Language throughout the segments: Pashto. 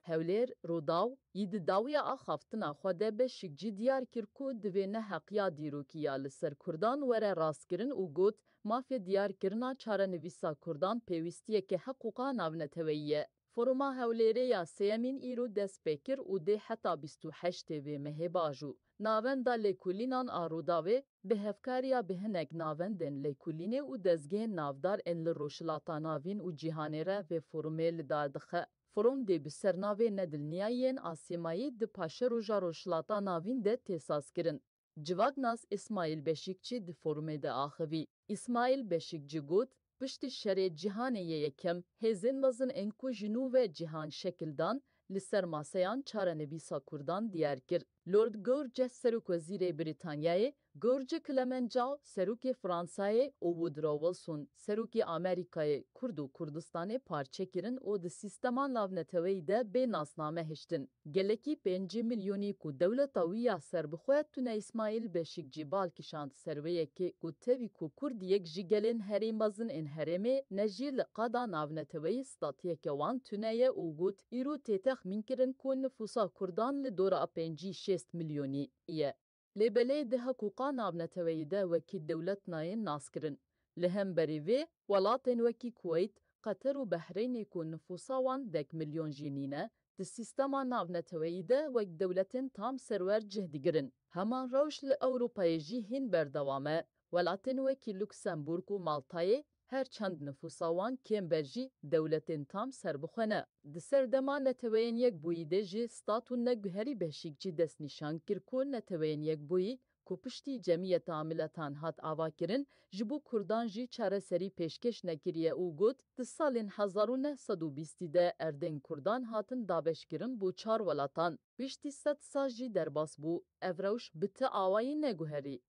هولیر روداو ید داویا آخافتنا خود بشک جی دیار کرکو دوینه حقیا دیروکیا لسر کردان وره راستگرن و گوت مافی دیار کرنا چاره نویسا کردان پیوستیه که حقوقا ناونتویه. فروما هولیره یا سیمین ایرو دست بکر و ده حتا 28 و مهباجو. ناوندا لیکولینان آروداوه به هفکاریا به هنگ ناوندن لیکولینه و دزگه نافدار ان لروشلاتا ناوین و جیهانیره و فرومه لدادخه. فروم دی بسرناوی ندلنیایین آسیمایی د پاشه روژا روشلاتا ناوین ده تحساس کرن. جواگناس اسماعیل بشیکچی د فرومه ده آخوی. اسماعیل بشیکچی گوت پشت شر جهانه یکم هزین وزن انکو جنو و جهان شکلدان لسر ماسیان چاره نویسا کردان دیار کر. لورد گورج سروک وزیر بریتانیای، گورج کلمنجاو سروک فرانسای او وودرو ویلسون سروک آمریکای کرد و کردستان پارچه کرن او د سیستمان لاونتوی ده به ناسنامه هشتن. گلکی 5 میلیونی کو دولتا ویا سربخواه تونه اسماعیل بشیکچی بالکشاند سرویه که کو تاوی کو کرد یک جیگلین هریمازن ان هرمه نجی لقادا ناونتوی ستاتیه که وان تونه او گوت ایرو تیتخ منکرن کو نفوسا کردان لدورا 5-6 میلیونی ایه. لبلی ده حقوقا ناونتوی ده وکی دولت ناین ناسکرن. لهم بریوی ولاتن وکی کویت، قطر و بحرین کو نفوسا وان 10 میلیون جینینه د سیستما ناونتوی ده وک دولتن تام سرور جهدگرن. همان روش لأوروپای جی هین بردوامه ولاتن وکی لوکسمبورگ و مالتای هر چند نفوساوان کم برجی دولتین تام سربخونه. دسر دما نتوین یک بویده جی ستاتون نگوهری بشیکچی دست نشان کرکون نتوین یک بویی کوپشتی جمعیت عاملتان هات آوا کرن جبو کردان جی چاره سری پیشکش نکریه او گوت د سالین 1920 ده اردن کردان هاتن دابش کرن بو 4 ولاتان. پشتی 100 سال جی درباس بو evroş biti آوایی نگوهری.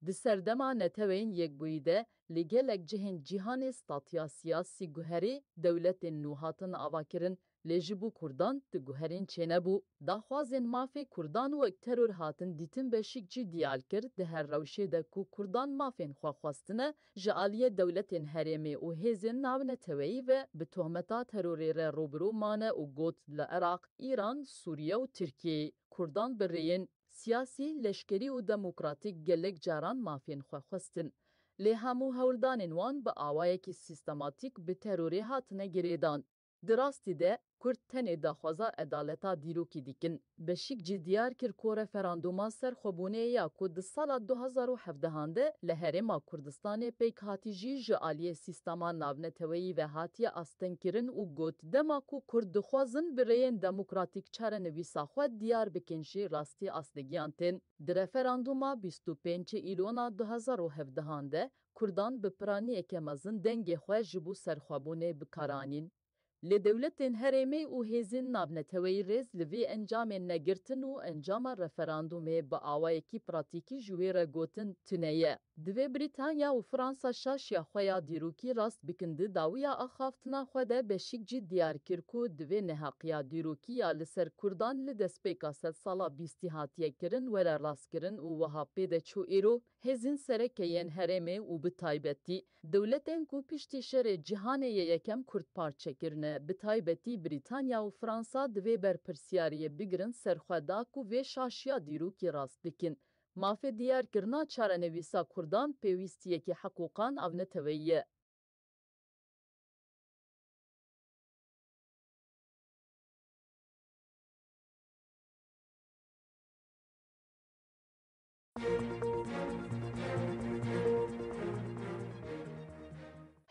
د سردما نتوین یک بویده لگلک جهن جیهان ستاتیا سیاسی گوهری دولت نوهاتن آواکرن لجبو کردان د گوهرین چنه بو. داخوازن مافی کردان و ترور هاتن دیتن بشیک جی دیال کرد ده هر روشه ده کو کردان مافین خواستنه جعالیه دولتین هرمی و هزین ناو نتوی و به تهمتا تروری روبرو مانه و گوت لعراق، ایران، سوریه و ترکیه کردان برین سیاسی، لشکری و دموکراتیک گلک جاران مافین خواستن. لی همو هولدانین وان به آوایی که سیستماتیک به تروری هاتنه گریدان. دراستی ده کرد تنه داخوازا ادالتا دیروکی دیکن. بشیک جی دیار کر کو رفراندوما سر خوبونه یا کد سال 2017 هنده لحرما کردستان پیک هاتی جی جعالی سیستما ناونتوی و هاتی آستن کرن و گوت دما کو کرد خوازن برین دموکراتیک چاره نویسا خود دیار بکنشی راستی آستگیان تن. در رفراندوما 25 ایلونا 2017 هنده کردان بپرانی اکمازن دنگ خواه جبو سرخوابونه بکارانین. لدولتین هرمی و هزین نابنتوی ریز لوی انجام نگرتن و انجام رفراندومه با آوایکی پراتیکی جویر گوتن تنیه. دوی بریتانیا و فرانسا شاشیا خویا دیروکی راست بکنده داویا آخافتنا خوده بشیک جی دیار کرکو دوی نحقیا دیروکی یا لسر کردان لدست پیکا 100 سالا بیستی هاتیه کرن وره راست کرن و وها پیده چو ایرو هزین سرکیین هرمی و بتایبتی دولتین کو پشتی شر جهانه یکم کرد پارچه کرنه بتایبتی بریتانیا و فرانسا دوی برپرسیاریه بگرن سرخودا کو وی شاشیا دیروکی راست بکن. مافی دیار کرنا چاره نویسا کردان پیوستیه که حقوقان او نتویه.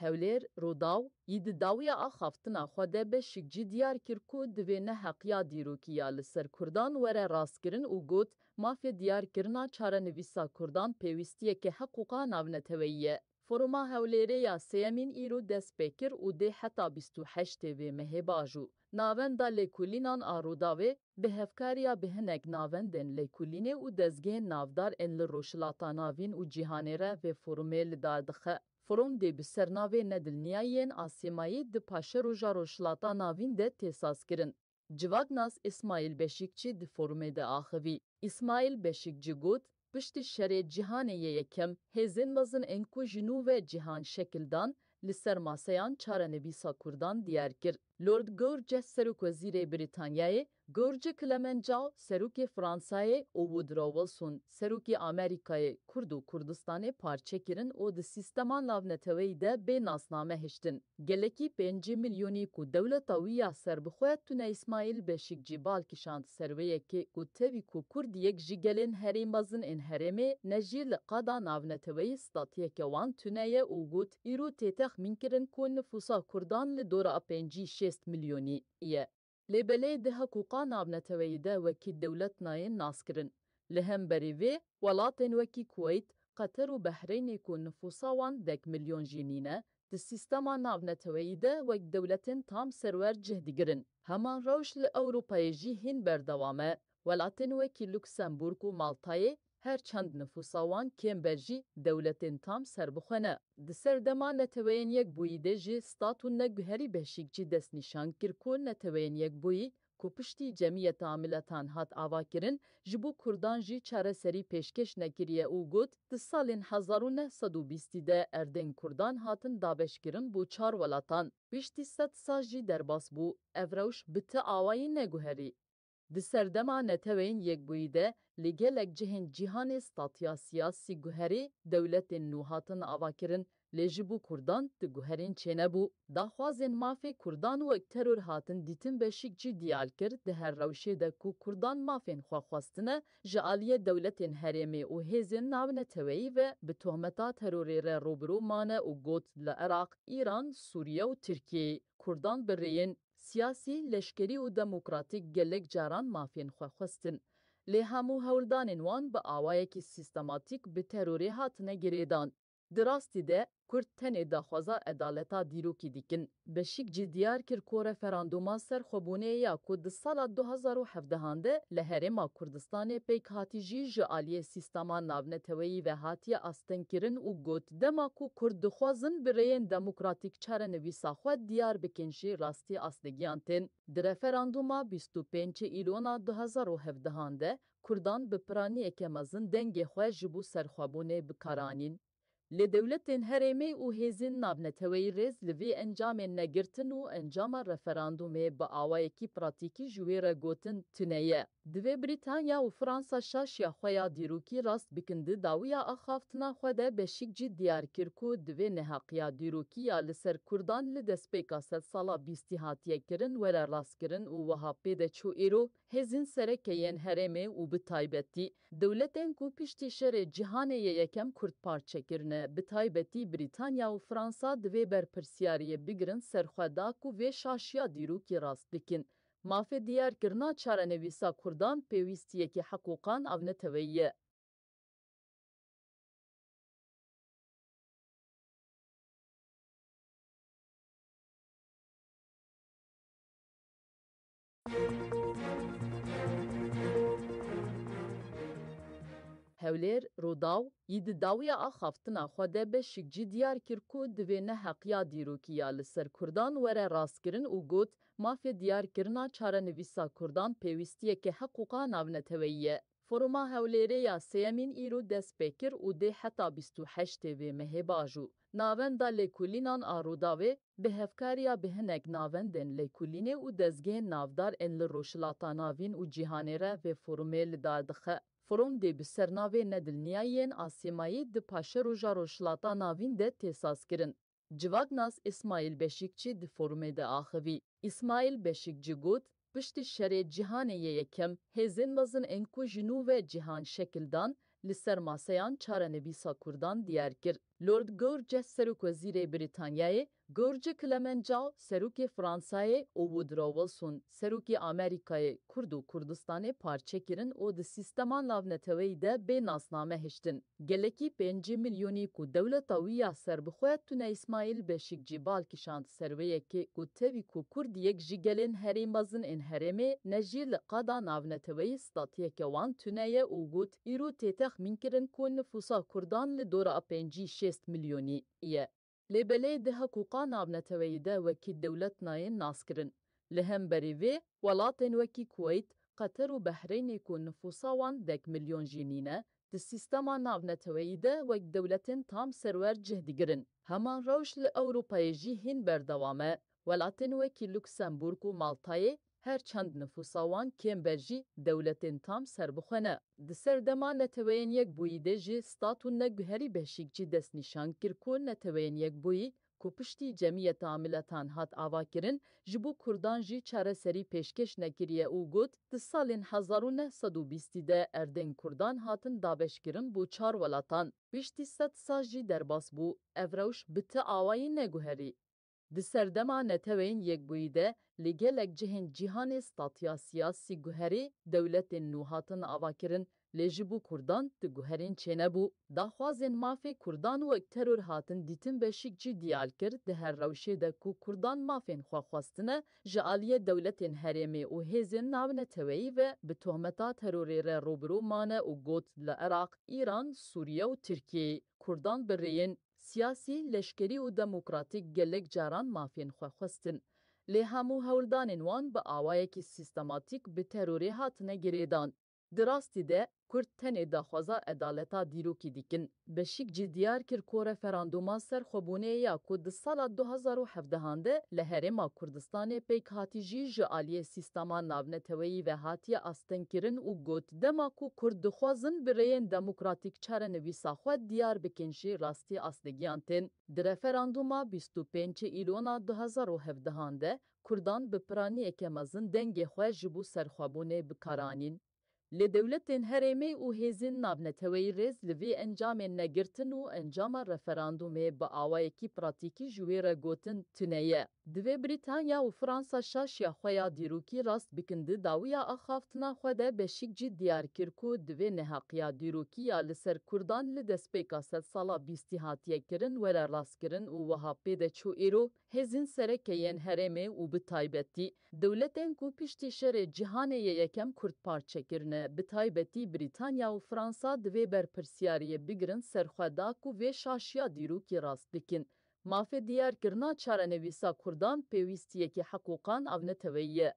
هولیر روداو ید داویا آخافتنا خوده بشیک جی دیار کرکو دوینه حقیا دیروکیا لسر کردان وره راستگرن و گوت مافی دیار کرنا چاره نویسا کردان پیوستیه که حقوقا ناونتویه. فروما هولیره یا سیمین ایرو دست بکر و ده حتا 28 و مهباجو. ناوندا لیکولینان آروداوه به هفکاریا به هنگ ناوندن لیکولینه و دزگه نافدار ان لروشلاتا ناوین و جیهانیره و فرومه لدادخه. فروم دی بسرناوی ندلنیایین آسیمایی د پاشه روژا روشلاتا ناوین ده تحساس کرن. جواگناس اسماعیل بشیکچی د فرومه ده آخوی. اسماعیل بشیکچی گوت پشت شر جهانه یکم هزین وزن انکو جنو و جهان شکلدان لسر ماسیان چاره نویسا کردان دیار کر. لورد گورج سروک وزیر بریتانیای، گورج کلمنجاو سروک فرانسای او وودرو ویلسون سروک آمریکای کرد و کردستان پارچه کرن او د سیستمان ناونتوی ده به ناسنامه هشتن. گلکی 5 میلیونی کو دولت ویا سربخواه تونه اسماعیل بشیک جیبال کشاند سرویه که او تاوی کو کرد یک جیگلین هریمازن ان هرمه نجی لقادا ناونتوی ستاتیه که وان تونه او گوت ایرو تیتخ منکرن کو نفوسا کردان لدورا 5-6 میلیونی ایه. لبلی ده حقوقا نابنتوی ده وکی دولت ناین ناسکرن. لهم بریوی ولاتن وکی کویت قطر و بحرین کو نفوسا وان 10 میلیون جینینه د سیستما نابنتوی ده وک دولتن تام سرور جهدگرن. همان روش لأوروپای جی هین بردوامه ولاتن وکی لوکسمبورگ و مالتای هر چند نفوسا وان کم برجی دولتن تام سربخونه. د سردما نتوین یک بویده جی ستاتون نگوهری بشیک جی دست نشان کرکون نتوین یک بوی کو پشتی جمعیت عاملتان هات آوا کرن جبو کردان جی چاره سری پیشکش نکریه او گوت د سالین 1920 ده اردن کردان هاتن دابش کرن بو 4 ولاتان پشتی 100 سال جی درباس بو evroş biti آوایی نگوهری. د سردما نتوین یک بویده لگلک جهن جیهان ستاتیا سیاسی گوهری دولت نوهاتن آوا کرن لجبو کردان د گوهرین چنه بو داخوازن مافی کردان و ترور هاتن دیتن بشیک جی دیال کرد ده هر روشه ده کو کردان مافین خواستنه جعالیه دولتین هرمی و هزین ناونه تویی و به تهمتا تروری را روبرو مانه و گوت لعراق، ایران، سوریه و ترکیه کردان برین سیاسی، لشکری و دموکراتیک گلک جاران مافین خواستن. لی همو هولدان وان با آوایی که سیستماتیک به تروری هاتنه گریدان. دراستی ده کرد تنه داخوازا ادالتا دیروکی دیکن. بشیک جی دیار کر کو رفراندوما سر خوبونه یا کود سال 2017 هنده لحرما کردستان پیک هاتی جی جعالی سیستما ناونتوی و هاتی آستن کرن و گوت دما کو کرد دخوازن برین دموکراتیک چاره نویسا خود دیار بکنشی راستی آستگیان تن. در رفراندوما 25 ایلونا 2017 هنده کردان بپرانی اکمازن دنگ خواه جبو سرخوابونه بکارانین. لدولتین هرمی و هزین نابنتوی ریز لوی انجام نگرتن و انجام رفراندومه با آوایی کی پراتیکی جویر گوتن تنیه. دوی بریتانیا و فرانسا شاشیا خویا دیروکی راست بکنده داویا اخافتنا خوده بشیک جی دیار کرکو دوی نحقیا دیروکی یا لسر کردان لدسپیکا 100 سالا بیستی هاتیه کرن وره راست کرن و وها پیده چو ایرو هزین سرکیین هرمی و بتایبتی دولتین کو پشتی شر جهان یکم کرد پارچه کرنه بتایبتی بریتانیا و فرانسا دوی برپرسیاریه بگرن سرخودا کو وی شاشیا دیروکی راست بکن. مافی دیار کرنا چاره نویسا کردان پیوستیه که حقوقان او نتویه. هولیر روداو ید داویا آخافتنا خوده بشیک جی دیار کرکو دوی نه حقیا دیروکیا لسر کردان وره راستگرن و گوت مافی دیار کرنا چاره نویسا کردان پیوستیه که حقوقا ناونتویه. فروما هولیره یا سیمین ایرو دست بکر و ده حتا 28 و مهباجو. ناوندا لیکولینان آروداوی به هفکاریا به هنگ ناوندن لیکولینه و دزگه نافدار ان لروشلاتا ناوین و جیهانیره و فرومه لدادخه. فروم دی بسرناوی ندلنیایین آسیمایی د پاشه روژا روشلاتا ناوین ده تیساس کرن. جواگناس اسماعیل بشیکچی د فرومه ده آخوی. اسماعیل بشیکچی گوت پشت شر جهانه یکم هزین وزن انکو جنو و جهان شکلدان لسر ماسیان چاره نویسا کردان دیار کرد. لورد گورج سروک وزیر بریتانیای، گورج کلمنجاو سروک فرانسای او وودرو ویلسون سروک آمریکای کرد و کردستان پارچه کرن او د سیستما ناونتوی ده به ناسنامه هشتن. گلکی 5 میلیونی کو دولت ویا سربخواه تونه اسماعیل بشیک جیبال کشاند سرویه که او تاوی کو کرد یک جیگلین هریمازن ان هرمه نجی لقادا ناونتوی ستاتیه که وان تونه او گوت ایرو تیتخ منکرن کو نفوسا کردان لدورا 5-6 میلیونی ایه. لبلی ده حقوقا نابنتوی ده وکی دولت ناین ناسکرن. لهم بریوی ولاتن وکی کویت قطر و بحرین کو نفوسا وان 10 میلیون جینینه د سیستما نابنتوی ده وک دولتن تام سرور جهدگرن. همان روش لأوروپای جی هین بردوامه Welatên wekî Luksemburg û Maltayê her çend nüfusa wan kêm jî dewletên tam serbixwe ne. Di ser dema neteweyên yekbûyî de jî stat û neguherî beşîkçî destnîşan kir ku neteweyên yekbûyî ku piştî Cemiyeta Milletan hat avakirin ji bo Kurdan jî çareserî pêşkeş nekiriye û got di salên 1920 de erdên Kurdan hatin dabeşkirin bû 4 welatan. Piştî 100 sal jî derbas bû, ev rewş bi ti awayî neguherî. Di serdema neteweyên yekbûyî de li gelek cihên cîhanê statiya siyasî guherî dewletên nû hatin avakirin lê ji bo Kurdan di guherên çênebû. Daxwazên mafê Kurdan wek teror hatin dîtin beşîkçî diyal kir di her rewşê de ku Kurdan mafên xwe xwestine ji aliyê dewletên herêmê û hêzên navneteweyî ve bi tohmeta terorê re robirû mane û got li Iraq, İran, Sûriye û Tirkiyeyê Kurdan bi rêyên siyasî, leşkerî û demokratîk gelek caran mafên xwe xwestin. Lê hemû hewldanên wan bi awayekî sîstematîk bi terorê hatine girêdan. Di rastî de Kurd tenê daxwaza edaleta dîrokî dikin. Beşîk jî diyar kir ku referanduma ser xwebûnê ya ku di sala 2017 de li Herêma Kurdistanê pêk hatî jî ji aliyê sîstema navneteweyî ve hatiye astenkirin û got dema ku Kurd dixwazin bi rêyên demokratîk çarenivîsa xwe diyar bikin jî rastî aslegiyan tên. Di referanduma 25 îlona 2017 de Kurdan bi piraniyeke mezin dengê xwe ji bo serxwebûnê bikaranîn. Lê dewletên herêmê û hêzên navneteweyî rêz li vê encamên negirtin û encama referandumê bi awayekî pratîkî ji wê re gotin tune ye. Divê Brîtanya û Fransa şaşiya xwe ya dîrokî rast bikin di dawiya axaftina xwe de beşîk jî diyar kir ku divê neheqiya dîrokî ya li ser Kurdan li destpêka sed sala bîstî hatiye kirin were rastkirin û wiha pê de çû îro hêzên serekeyên herêmê û bi taybetî dewletên ku piştî şerê cîhanê yê yekem Kurd parçekirine bi taybetî Brîtanya û Fransa divê berpirsiyariyê bigirin ser xwe da ku vê şaşiya dîrokî rast bikin. Mafê diyarkirina çarenivîsa Kurdan pêwîstiyekî heqûqan avneteweyî ye.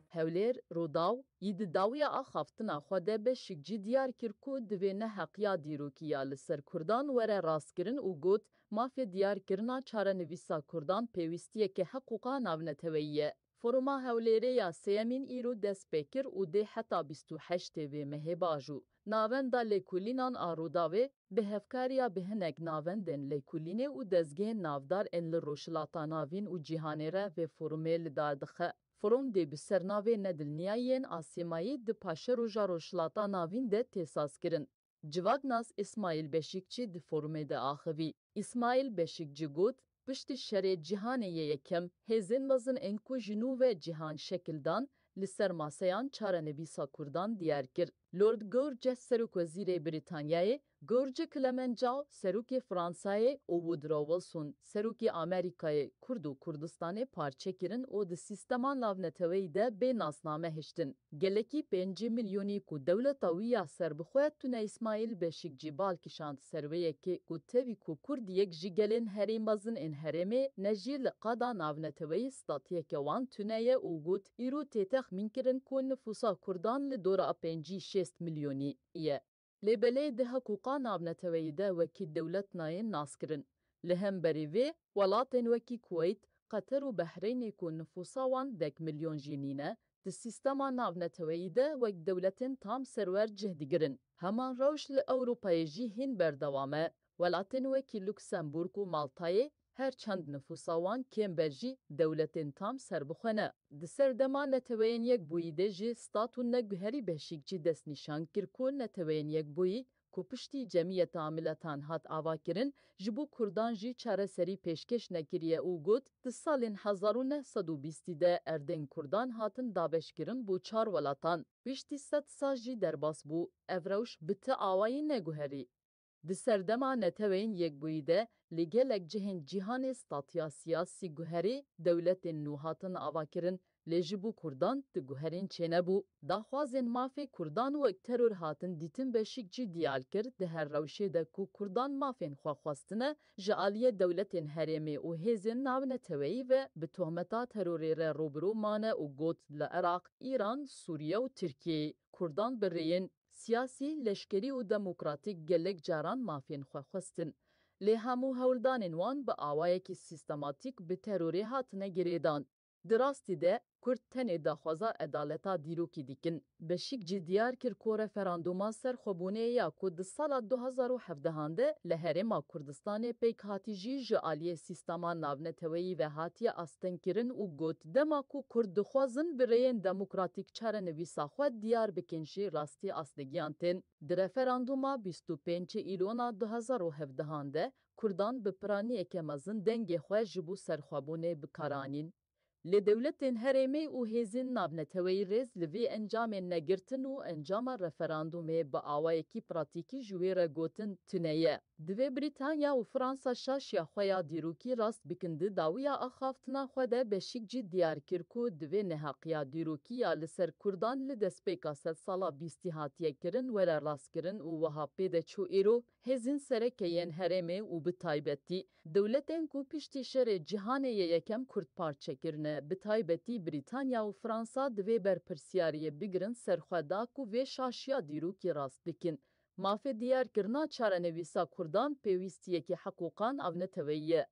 Hewlêr, Rodaw yî di dawiya axaftina xwe de beşîk jî diyar kir ku divê neheqiya dîrokî ya li ser Kurdan were rastkirin û got mafê diyarkirina çarenivîsa Kurdan pêwîstiyeke heqûqa navneteweyî ye. Foruma Hewlêrê ya sêyemîn îro dest pê kir û dê heta 28 vê mehê bajû. Navenda lêkolînan a Rodawê bi hevkariya bi hinek navendên lêkolînê û dezgehên navdar ên li rojhilata navîn û cîhanê re vê forumê li dar dixe. Forum dê bi ser navê nedilniyayên Asêmayî di paşê roja rojhilata navîn de têsas kirin. Civaknas İsmail Beşikçî di forumê de axivî. İsmail Beşikçî got, piştî şerê cîhanê yê yekem, hêzên mezin ên ku ji nû ve cîhan şekil dan, li ser maseyan çarenivîsa Kurdan diyar kir. Lord George Serokvezîrê Brîtanyayê, George Clemenceau Serokê Fransayê û Woodrow Wilson Serokê Amerîkayê Kurd û Kurdistanê parçekirin û di sîstema navneteweyî de bê nasname hiştin. Gelekî 5 milyonî ku dewleta wî ya serbixwe tune İsmail Beşikçî balkişand serveyekê ku tevî ku Kurdiyek ji gelên herî mezin ên herêmê ne jî li qada navneteweyî statiyeke wan tune ye û got îro tê texmînkirin ku nüfusa Kurdan li dora 5-6 milyonî ye. Lê belê di heqûqa navneteweyî de wekî dewlet nayê naskirin. Li hemberî vê, welatên wekî Kuweyt, Qeter û Behrêynê ku nüfusa wan 10 milyon jî nîne, di sîstema navneteweyî de wek dewletên tam serwer cih digirin. Heman rewş li Ewropayê jî hîn berdewam e. Welatên wekî Luksemburg û Maltayê her çend nüfusa wan kêm jî dewletên tam serbixwe ne. Di ser dema neteweyên yekbûyî de jî stat û neguherî beşîk jî destnîşan kir ku neteweyên yekbûyî ku piştî Cemiyeta Milletan hat avakirin ji bo Kurdan jî çareserî pêşkeş nekiriye û got di salên 1920 de erdên Kurdan hatin dabeşkirin bû 4 welatan. Piştî 100 sal jî derbas bû, ev rewş bi ti awayî neguherî. Di serdema neteweyên yekbûyî de li gelek cihên cîhanê statiya siyasî guherî dewletên nû hatin avakirin لجبو کردان تگوهرین چنبو داخوازن مافی کردان و ترور هاتن دیتن بشیک جی دیال کرد ده هر روشه ده کو کردان مافین خواستنه جعالیه دولتین هرمی و هزین ناونه تویی و به تهمتا تروری روبرو مانه و گوت لعراق، ایران، سوریه و ترکیه کردان برین سیاسی، لشکری و دموکراتیک گلک جاران مافین خواستن. لی همو هولدانین وان به آوایکی سیستماتیک به تروری هاتنه گریدان. دراستی ده کرد تنه داخوازا ادالتا دیروکی دیکن. بشیک جی دیار کر کو رفراندوما سر خوبونه یا کود سالا 2017 ده لهرما کردستان پیک هاتی جی جعالی سیستما ناونتوی و هاتی آستن کرن و گوت دما کو کرد دخوازن برین دموکراتیک چاره نویسا خود دیار بکنشی راستی آستگیان تن. در رفراندوما 25 ایلونا 2017 ده کردان به پرانی اکمازن دنگ خواه جبو سرخوابونه بکارانین. لی دولتین هرمی و هزین نابنتوی ریز لوی انجام نگرتن و انجام رفراندومه با آوائکی پراتیکی جویر گوتن تنیه. دوی بریتانیا و فرانسا شاشیا خویا دیروکی راست بکنده داویا اخافتنا خوده بشیک جی دیار کرکو دوی نحقیا دیروکی یا لسر کردان لدسپیکا ست سالا بیستی هاتیه کرن وره راست کرن و وها پیده چو ایرو هزین سرکیین هرمی و بتایبتی دولتین کو پشتی شر جهانه یکم کرد پارچه کرنه به تایبەتی بریتانیا و فرانسا دوی برپرسیاریه بگرن سرخودا کو وی شاشیا دیروکی راست دکن. مافی دیار کرنا چارەنویسا کردان پیوستیەکی حقوقان او نتویه.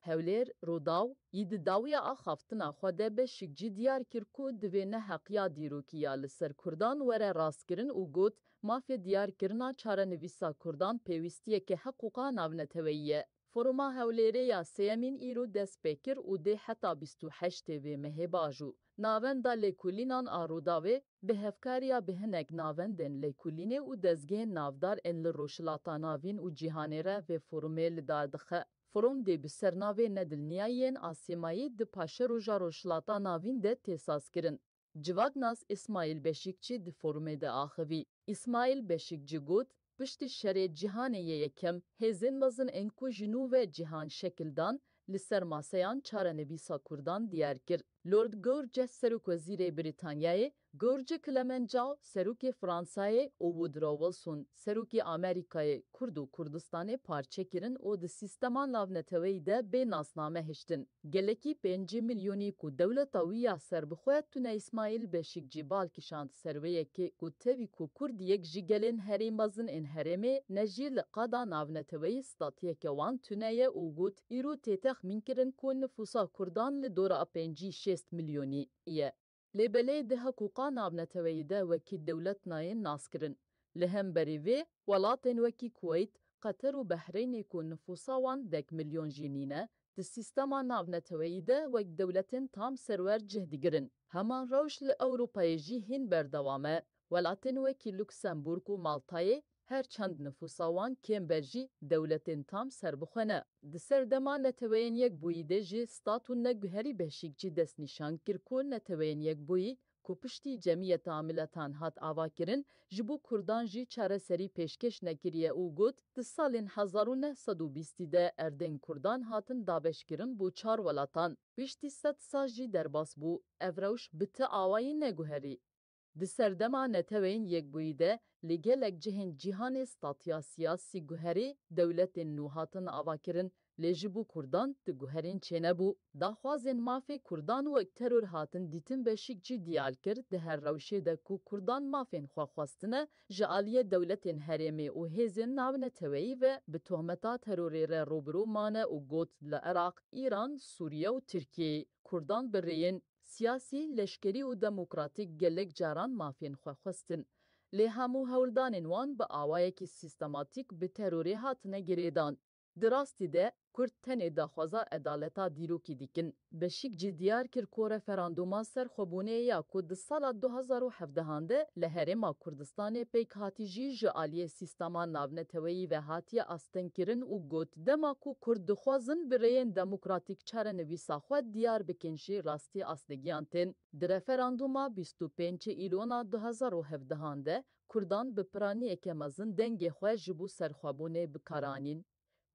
هولیر روداو ید داویا آخافتنا خوده بشیک جی دیار کرکو دوی نه حقیا دیروکیا لسر کردان وره راستگرن و گوت مافی دیار کرنا چاره نویسا کردان پیوستیه که حقوقا ناونتویه. فروما هولیره یا سیمین ایرو دست بکر و ده حتا 28 وی مهباجو. ناوندا لیکولینان آروداوی به هفکاریا به هنگ ناوندن لیکولینه و دزگه نافدار ان لروشلاتا ناوین و جیهانیره و فرومه لداردخه. فروم دی بسرناوی ندلنیایین آسیمایی د پاشه روژا روشلاتا ناوین ده تحساس کرن. جواگناس اسماعیل بشیکچی د فرومه ده آخوی. اسماعیل بشیکچی گوت پشتی شر جهانه یکم هزین وزن انکو جنو و جهان شکلدان لسر ماسیان چاره نویسا کردان دیار کر. لورد گورج سروک وزیر بریتانیای گورج کلمنجاو سروک فرانسای او وودرو ویلسون سروک آمریکای کرد و کردستان پارچه کرن او د سیستمان لاونتوی ده به ناسنامه هشتن. گلکی 5 میلیونی کو دولتا ویا سربخواه تونه اسماعیل بشیک جیبال کشاند سرویه که کو توی کو کرد یک جیگلین هریمازن ان هرمه نجیل قادا ناونتوی ستاتیه که وان تونه او گوت ایرو تیتخ منکرن کو نفوسا کردان لدورا 5-6 میلیونی ایه. لبلی ده حقوقا نابنتوی ده وکی دولت ناین ناسکرن. لهم بریوی ولاتن وکی کویت، قطر و بحرین کو نفوسا وان 10 میلیون جینینه ده سیستما نابنتوی ده وک دولتن تام سرور جهدگرن. همان روش لأوروپای جی هین بردوامه ولاتن وکی لوکسمبورگ و مالتای هر چند نفوسا وان کم برجی دولتین تام سربخونه. د سردما نتوین یک بویده جی ستاتون نگوهری بشیک جی دست نشان کرکون نتوین یک بوی کو پشتی جمعیت عاملتان هات آوا کرن جبو کردان جی چاره سری پیشکش نکریه او گوت د سالین 1920 ده اردن کردان هاتن دابش کرن بو 4 ولاتان. پشتی 100 سال جی درباس بو evroş بته آوای نگوهری. د سردما نتوین یک بویده لگلک جهن جیهان ستاتیا سیاسی گوهری دولت نوهاتن آواکرن لجبو کردان د گوهرین چنه بو داخوازن مافی کردان و ترور هاتن دیتن بشیک جی دیال کرد ده هر روشه ده کو کردان مافین خواستنه جعالیه دولتین هرمی و هزین ناونه تویی و به تهمتا تروری روبرو مانه و گوت لعراق، ایران، سوریه و ترکیه کردان برین سیاسی، لشکری و دموکراتیک گلک جاران مافین خواستن. لی همو هولدانین وان به آوایکی سیستماتیک به تروری هاتنه گریدان. دراستی ده کرد تنه داخوازا عدالتا دیروکی دیکن. بشیک جی دیار کر کو رفراندوما سر خوبونه یا کود سال 2017 ده لهرما کردستان پیک هاتی جی جعالی سیستما ناونتوی و هاتی استنکرن و گوت دما کو کرد خوازن برین دموکراتیک چاره نویسا خود دیار بکنشی راستی اصلگیان تن. در رفراندوما 25 ایلونا 2017 ده کردان بپرانی اکمازن دنگ خواه جبو سرخوابونه بکارانین.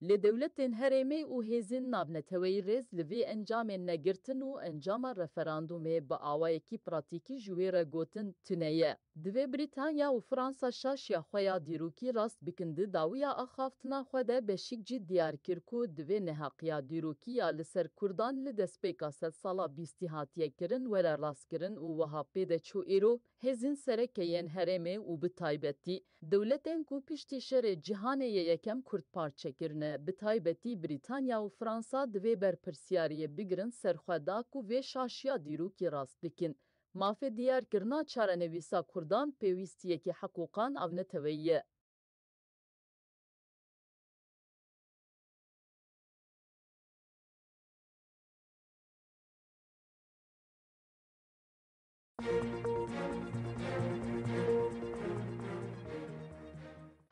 لدولتین هرمی و هزین نابنتوی ریز لوی انجام نگرتن و انجام رفراندومه با آوائکی پراتیکی جویر گوتن تنیه. دوی بریتانیا و فرانسا شاشیا خویا دیروکی راست بکنده داویا اخافتنا خوده بشیک جی دیار کرکو دوی نحقیا دیروکی یا لسر کردان لدسپیکا ست سالا بیستی هاتیه کرن وره راست کرن و وها پیده چو ایرو هزین سرکیین هرمی و بتایبتی دولتین کو پشتی شر جهانه یکم کرد پارچه کرنه بتایبتی بریتانیا و فرانسا دوی برپرسیاریه بگرن سرخودا کو وی شاشیا دیروکی راست بکن. مافی دیار کرنا چاره نویسا کردان پیوستیه که حقوقان او نتویه.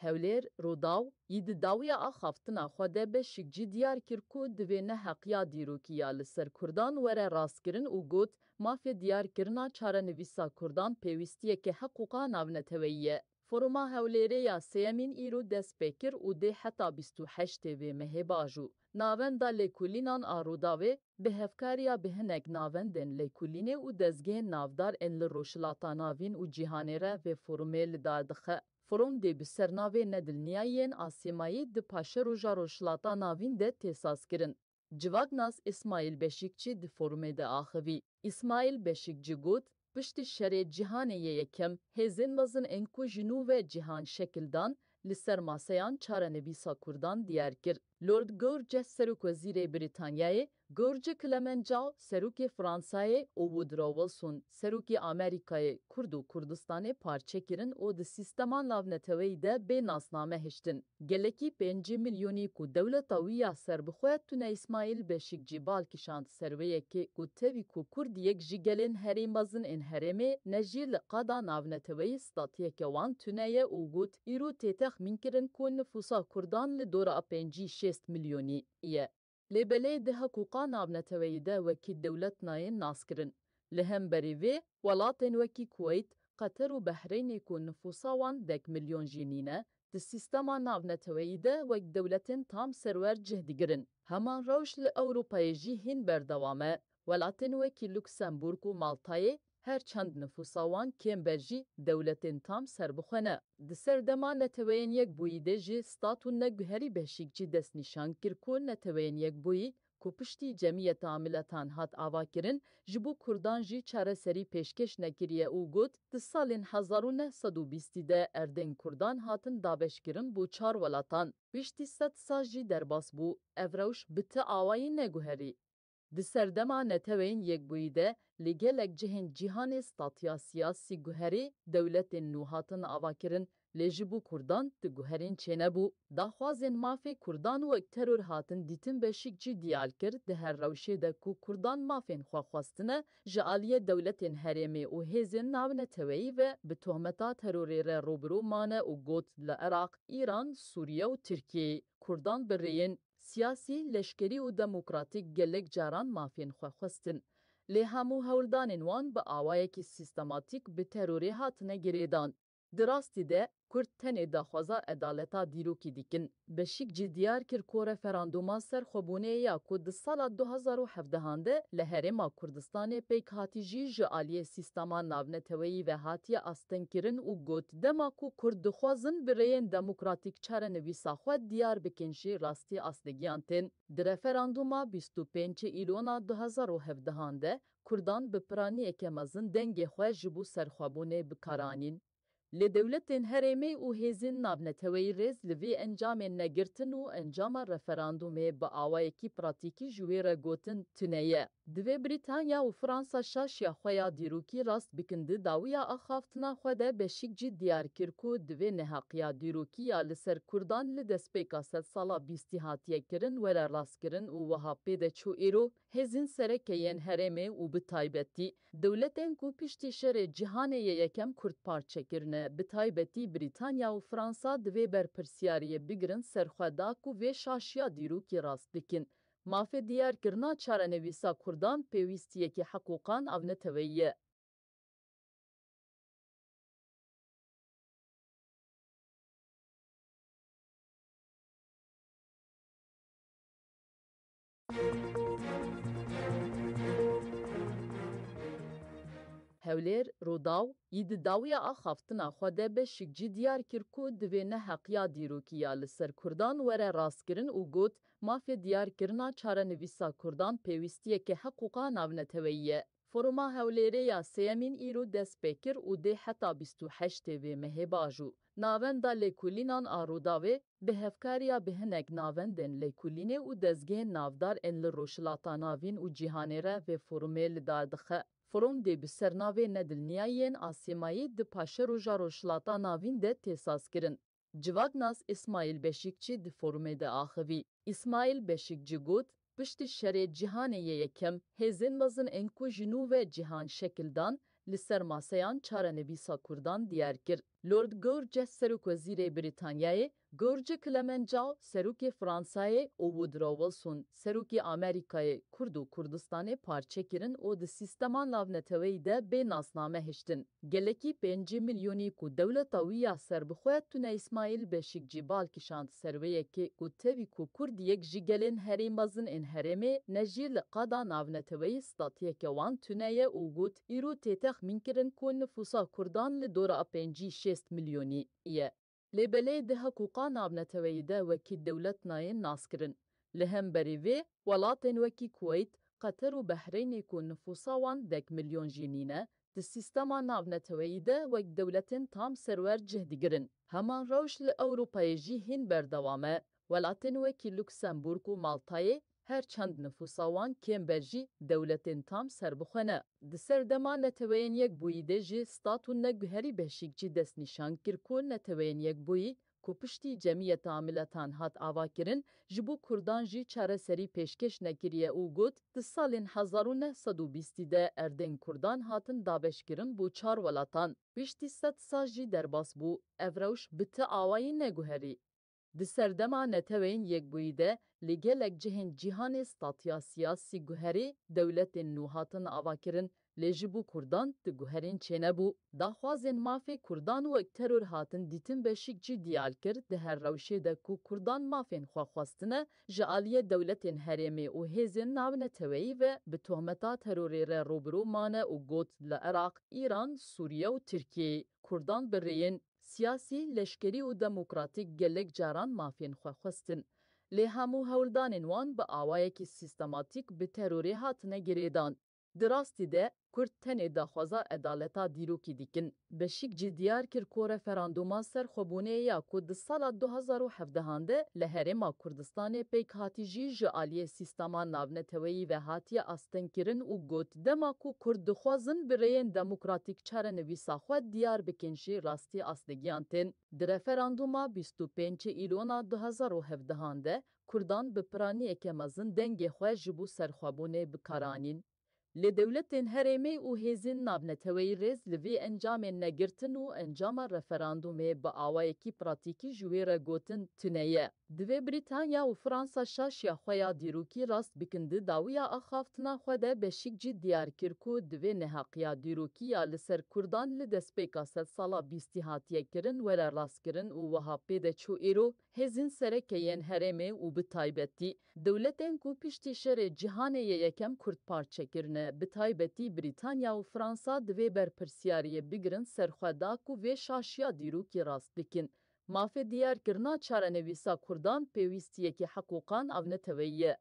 هولیر روداو ید داویا آخافتنا خوده به شکجی دیار کرکو دوینه حقیا دیروکیا لسر کردان وره راست کرن و گوت مافی دیار کرنا چاره نویسا کردان پیوستیه که حقوقا ناونتویه. فروما هولیره یا سیمین ایرو دست پیکر و ده حتا 28 و مهباجو. ناوندا لیکولینان آروداوه به هفکاریا به هنگ ناوندن لیکولینه و دزگه نافدار ان لروشلاتا ناوین و جیهانه و فرومه لدادخه. فروم دی بسرناوی ندلنیایین آسیمایی د پاشه روژا روشلاتا ناوین ده تیساس کرن. جواگناس اسماعیل بشیکچی د فرومه ده آخوی. اسماعیل بشیکچی گوت پشت شر جهان یکم هزین مزن انکو جنو و جهان شکلدان لسر ماسیان چاره نویسا کردان دیار کر. لورد گورج سروک وزیر بریتانیای، گورج کلمنجاو سروک فرانسای او وودرو ویلسون سروک آمریکای کرد و کردستان پارچه کرن او د سیستمان لاونتوی ده به ناسنامه هشتن. گلکی 5 میلیونی کو دولت ویا سر بخواه تونه اسماعیل بشیک جیبال کشاند سرویه که کو تاوی کو کرد یک جیگلین هریم بازن ان هرمه نجی لقادا ناونتوی ستاتیه که وان تونه او گوت ایرو تیتخ منکرن کو نفوسا کردان لدورا 5-6 میلیونی ایه. لبلی ده حقوقا نابنتوی ده وکی دولت ناین ناسکرن. لهم بریوی ولاتن وکی کویت قطر و بحرین کو نفوسا وان 10 میلیون جینینه د سیستما نابنتوی ده وک دولتن تام سرور جهدگرن. همان روش لأوروپای جی هین بردوامه ولاتن وکی لوکسمبورگ و مالتای هر چند نفوساوان کم برجی دولتین تام سر بخونه. د سردما نتوین یک بویده جی ستاتو نگوهری بشیک جی دست نشان کرکون نتوین یک بوی کو پشتی جمعیت عاملتان هات آوا کرن جبو کردان جی چاره سری پیشکش نکریه او گوت د سالین 1920 ده اردن کردان هاتن دابش کرن بو 4 ولاتان. پشتی 100 سال جی درباس بو evroş biti آوایی نگوهری. د سردما نتوین یک بویده لگلک جهن جیهان استاتیا سیاسی گوهری دولت نوهاتن آواکرن لجبو کردان د گوهرین چنه بو. داخوازن مافی کردان و ترور هاتن دیتن بشیک جی دیال کرد ده هر روشه ده کو کردان مافین خواستنه جعالی دولت هرمی و هزین ناو نتوی و به تهمتا تروری را روبرو مانه و گوت لعراق، ایران، سوریه و ترکیه کردان برین سیاسی، لشکری و دموکراتیک گلک جاران مافین خواستن. لی همو هولدان وان با آوائه که سیستماتیک به تروری هاتنه گریدان. دراستی ده کرد تنه داخوازا عدالتا دیروکی دیکن. بشیک جی دیار کر کو رفراندوما سر خوبونه یا کد سال 2017 ده لهرما کردستان پیک هاتی جی جعالی سیستما ناونتوی و هاتی استن کرن و گوت دما کو کرد خوازن برین دموکراتیک چاره نویسا خود دیار بکنشی راستی اصلگیان تن. در رفراندوما 25 ایلونا 2017 ده کردان بپرانی اکمازن دنگ خواه جبو سرخوابونه بکارانین. لدولتین هرمی و هزین نابنتوی ریز لوی انجام نگرتن و انجام رفراندومه با آوائکی پراتیکی جویر گوتن تنیه. دوی بریتانیا و فرانسا شاشیا خویا دیروکی راست بکند داویا آخافتنا خوده بشیک جی دیار کرکو دوی نهاقیا دیروکی یا لسر کردان لدسپیکا 100 سالا بیستی هاتیه کرن وره راست کرن و وها پیده چو ایرو هزین سرکیین هرمه و بتایبتی دولتین کو پشتی شر جهان یکم کرد پارچه کرنه بتایبتی بریتانیا و فرانسا دوی برپرسیاری بگرن سرخودا کو و شاشیا دیروکی راست بکن مافی دیار کرنا چارەنویسا کوردان پێویستیەکی حقوقان ئاونەتەوەییە. هەولێر ڕووداو یدی داویە ئاخافتنا خودە بەشێک جی دیار کرکو دوێنە حەقیا دیروکییا لەسەر کوردان وەرە ڕاستکردن و گوت مافی دیارکردنا چارەنویسا کوردان پێویستیەکی حقوقا ناونەتەوەییە. فۆرما هەولێرەیە سێیەمین ئیرۆ دەست پێ کرد و دێ حتا 28 vê mehê bajû. Navenda lêkolînan a Rûdawê bi hevkariya bi hinek navendên lêkolînê û dezgehên navdar ên li rojhilata navîn û cîhanê re vê forumê li dar dixe. Forum dê bi sernavê nedilniyayên asêmayî di paşê roja rojhilata navîn de têsas kirin. Civaknas İsmail Beşikçi di forumê de axivî. İsmail Beşikçi got, piştî şerê cîhanê yekem hêzên mezin ên ku ji nû ve cîhan şekil dan li ser maseyan çarenivîsa Kurdan diyar kir. Lord George Serokvezîrê Brîtanyayê, George Clemenceau Serokê Fransayê û Woodrow Wilson Serokê Amerîkayê Kurd û Kurdistanê parçe kirin û di sîstema navneteweyî de bê nasname hiştin. Gelekî 5 milyonî ku dewleta wî ya serbixwe tune İsmail Beşikçî balkişand serveyekê ku tevî ku Kurdiyek ji gelên herî mezin ên herêmê ne jî li qada navneteweyî statiyeke wan tune ye û got îro tê texmîn kirin ku nüfusa Kurdan li dora 5-6 milyonî ye. Lêbelê di heqûqa navneteweyî de wekî dewlet nayên naskirin. Li hemberî vê, welatên wekî Kuweyt, Qeter û Behrênê ku nüfusa wan 10 milyon jî nîne, di sîstema navneteweyî de wek dewletên tam serwer cih digirin. Heman rewş li Ewropayê jî hîn berdewam e. Welatên wekî Luksemburg û Maltayê her çend nüfusa wan kêm jî dewletên tam serbixwe ne. Di ser dema neteweyên yekbûyî de jî stat û neguherî Beşîkçî destnîşan kir ku neteweyên yekbûyî ku piştî Cemiyeta Milletan hat avakirin ji bo Kurdan jî çareserî pêşkeş nekiriye û got di salên 1920 de erdên Kurdan hatin dabeşkirin bû 4 welatan. Piştî 100 sal jî derbas bû. Ev rewş bi ti awayî neguherî. Di serdema neteweyên yekbûyî de li gelek cihên cîhanê statiya siyasî guherî dewletên nû hatin avakirin lê ji bo Kurdan di guherên çênebû. Daxwazên mafê Kurdan wek teror hatin dîtin Beşîkçî diyar kir di her rewşê de ku Kurdan mafên xwe xwestine ji aliyê dewletên herêmê û hêzên navneteweyî ve bi tohmeta terorê re robirû mane û got li Iraq, İran, Sûriye û Tirkiyeyê Kurdan bi rêyên siyasî, leşkerî û demokratîk gelek caran mafên xwe xwestin. Lê hemû hewldanên wan bi awayekî sîstematîk bi terorê hatine girêdan. Di rastî de Kurd tenê daxwaza edaleta dîrokî dikin. Beşîkçî diyar kir ku referandûma serxwebûnê ya ku di sala 2017 de li Herêma Kurdistanê pêk hatî jî ji aliyê sîstema navneteweyî ve hatiye astengkirin û got dema ku Kurd dixwazin bi rêyên demokratîk çarenivîsa xwe diyar bikin jî rastî astegiyan tên. Di referandûma 25 îlona 2017 de Kurdan bi piraniyeke mezin dengê xwe ji bo serxwebûnê bikaranîn. Lê dewletên herêmê û hêzên navneteweyî rêz li vê encamên negirtin û encama referandûmê bi awayekî pratîkî ji wê re gotin tune ye. Divê Brîtanya û Fransa şaşiya xwe ya dîrokî rast bikin di dawiya axaftina xwe de Beşîkçî diyar kir ku divê neheqiya dîrokî ya li ser Kurdan li destpêka 100 sala bîstî hatiye kirin were rastkirin û wiha pêde çû îro hêzên serekeyên herêmê û bi taybetî dewletên ku piştî şerê cîhanê yekem Kurd parçe kirine bi taybetî Brîtanya û Fransa divê berpirsyariyê bigirin serxweda ku vê şaşiya dîrokî rast bikin. Mafê diyarkirina çarenivîsa Kurdan pêwîstiyekî heqûqan avneteweyî ye.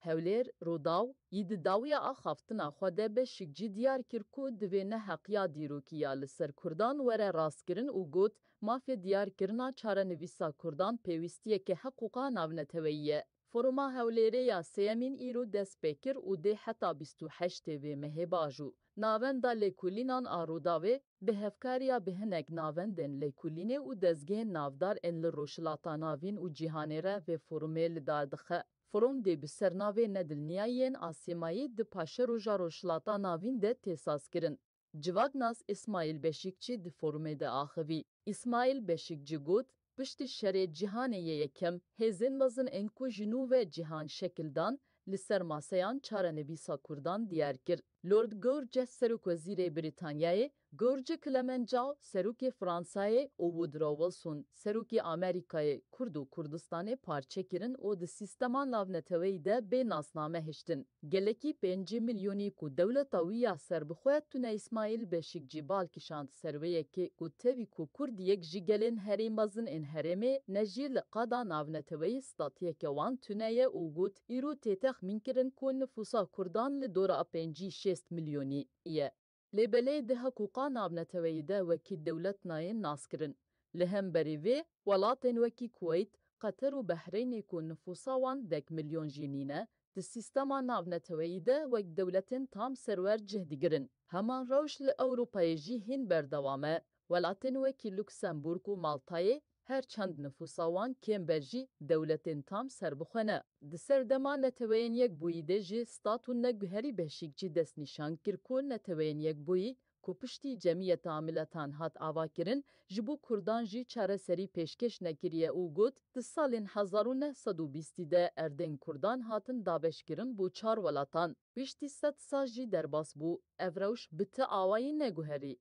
هولیر روداو ید داویا آخافتنا خود بشک جی دیار کر کو دوینه حقیا دیروکیا لسر کردان وره راستگرن و گوت مافی دیار کرنا چاره نویسا کردان پیوستیه که حقوقا ناونتویه. فروما هولیره یا سیمین ایرو دست بکر و ده حتا 28 و مهباجو. ناوندا لیکولینان آروداوه به هفکاریا به هنگ ناوندن لیکولینه و دزگه نافدار ان لروشلاتا ناوین و جیهانیره و فرومه لدادخه. فروم دی بسرناوی ندلنیایین آسیمایی د پاشه روژا روشلاتا ناوین ده تیساس کرن. جواگناس اسماعیل بشیکچی د فرومه ده آخوی. اسماعیل بشیکچی گوت پشت شری جیهانه یکم هزین وزن انکو جنو و جیهان شکلدان لسر ماسیان چاره نویسا کردان دیار کر. لورد گورج سروک وزیر بریتانیای، گورج کلمنجاو سروک فرانسای و وودرو ویلسون سروک آمریکای کرد و کردستان پارچه کرن و د سیستمان لاونتوی ده به ناسنامه هشتن. گلکی 5 میلیونی کو دولتاویا سر بخواه تونه اسماعیل بشیک جیبال کشاند سرویه که گوتوی کو کرد یک جیگلین هری مزن ان هرمه نجیل قادا ناونتوی ستاتیه که وان تونه و گوت ایرو تیتخ منکرن کو نفوسا کردان لدورا 5-6 میلیونی ایه. لبلی ده حقوقا نابنتوی ده وکی دولت ناین ناسکرن. لهم بریوی ولاتن وکی کویت، قطر و بحرین کو نفوسا وان 10 میلیون جینینه ده سیستما نابنتوی ده وک دولتن تام سرور جهدگرن. همان روش لأوروپای جی هین بردوامه ولاتن وکی لوکسمبورگ و مالتای هر چند نفوساوان کمبرجی دولتین تام سربخونه. دسر دما نتوین یک بویده جی ستاتون نگوهری بشیکچی دست نشان کرکون نتوین یک بوی کو پشتی جمعیت عاملتان هات آوا کرن جبو کردان جی چاره سری پیشکش نکریه او گوت ده سالین 1920 ده اردن کردان هاتن دابش کرن بو 4 ولاتان. پشتی 100 سال جی درباس بو evroş بته آوایی نگوهری.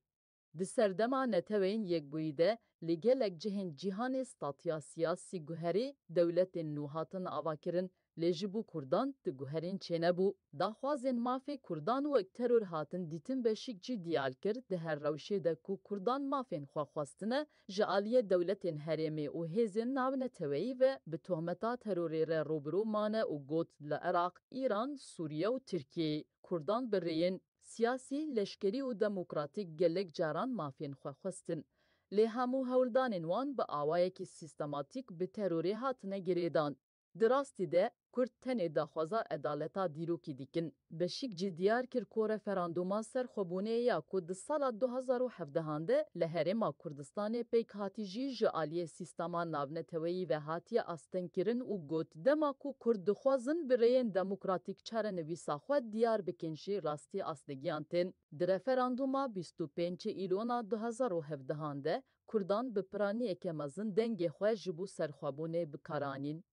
د سردما نتوین یک بویده لگلک جهن جیهان ستاتیا سیاسی گوهری دولت نوهاتن آواکرن لجبو کردان د گوهرین چنه بو. داخوازن مافی کردان و ترور هاتن دیتن بشیک جی دیال کرد ده هر روشه ده کو کردان مافین خواستنه جعالیه دولتین هرمی و هزین ناو نتوی و به تهمتا تروری را روبرو مانه و گوت لعراق، ایران، سوریه و ترکیه. کردان برین سیاسی، لشکری و دموکراتیک گلک جاران مافین خواستن. لی همو هولدانین وان به آوایکی سیستماتیک به تروری هاتنه گریدان. دراستی ده کرد تنه داخوازا ادالتا دیروکی دیکن. بشیک جی دیار کر کو رفراندوما سر خوبونه یا کود سال 2017 هنده لهرما کردستان پیک هاتی جی جعالی سیستما ناونتوی و هاتی استن کرن و گوت دما کو کرد خوازن برین دموکراتیک چاره نویسا خود دیار بکنشی راستی اصلگیانتن. در رفراندوما 25 ایلونا 2017 هنده کردان بپرانی اکمازن دنگ خواه جبو سرخوابونه بکارانین.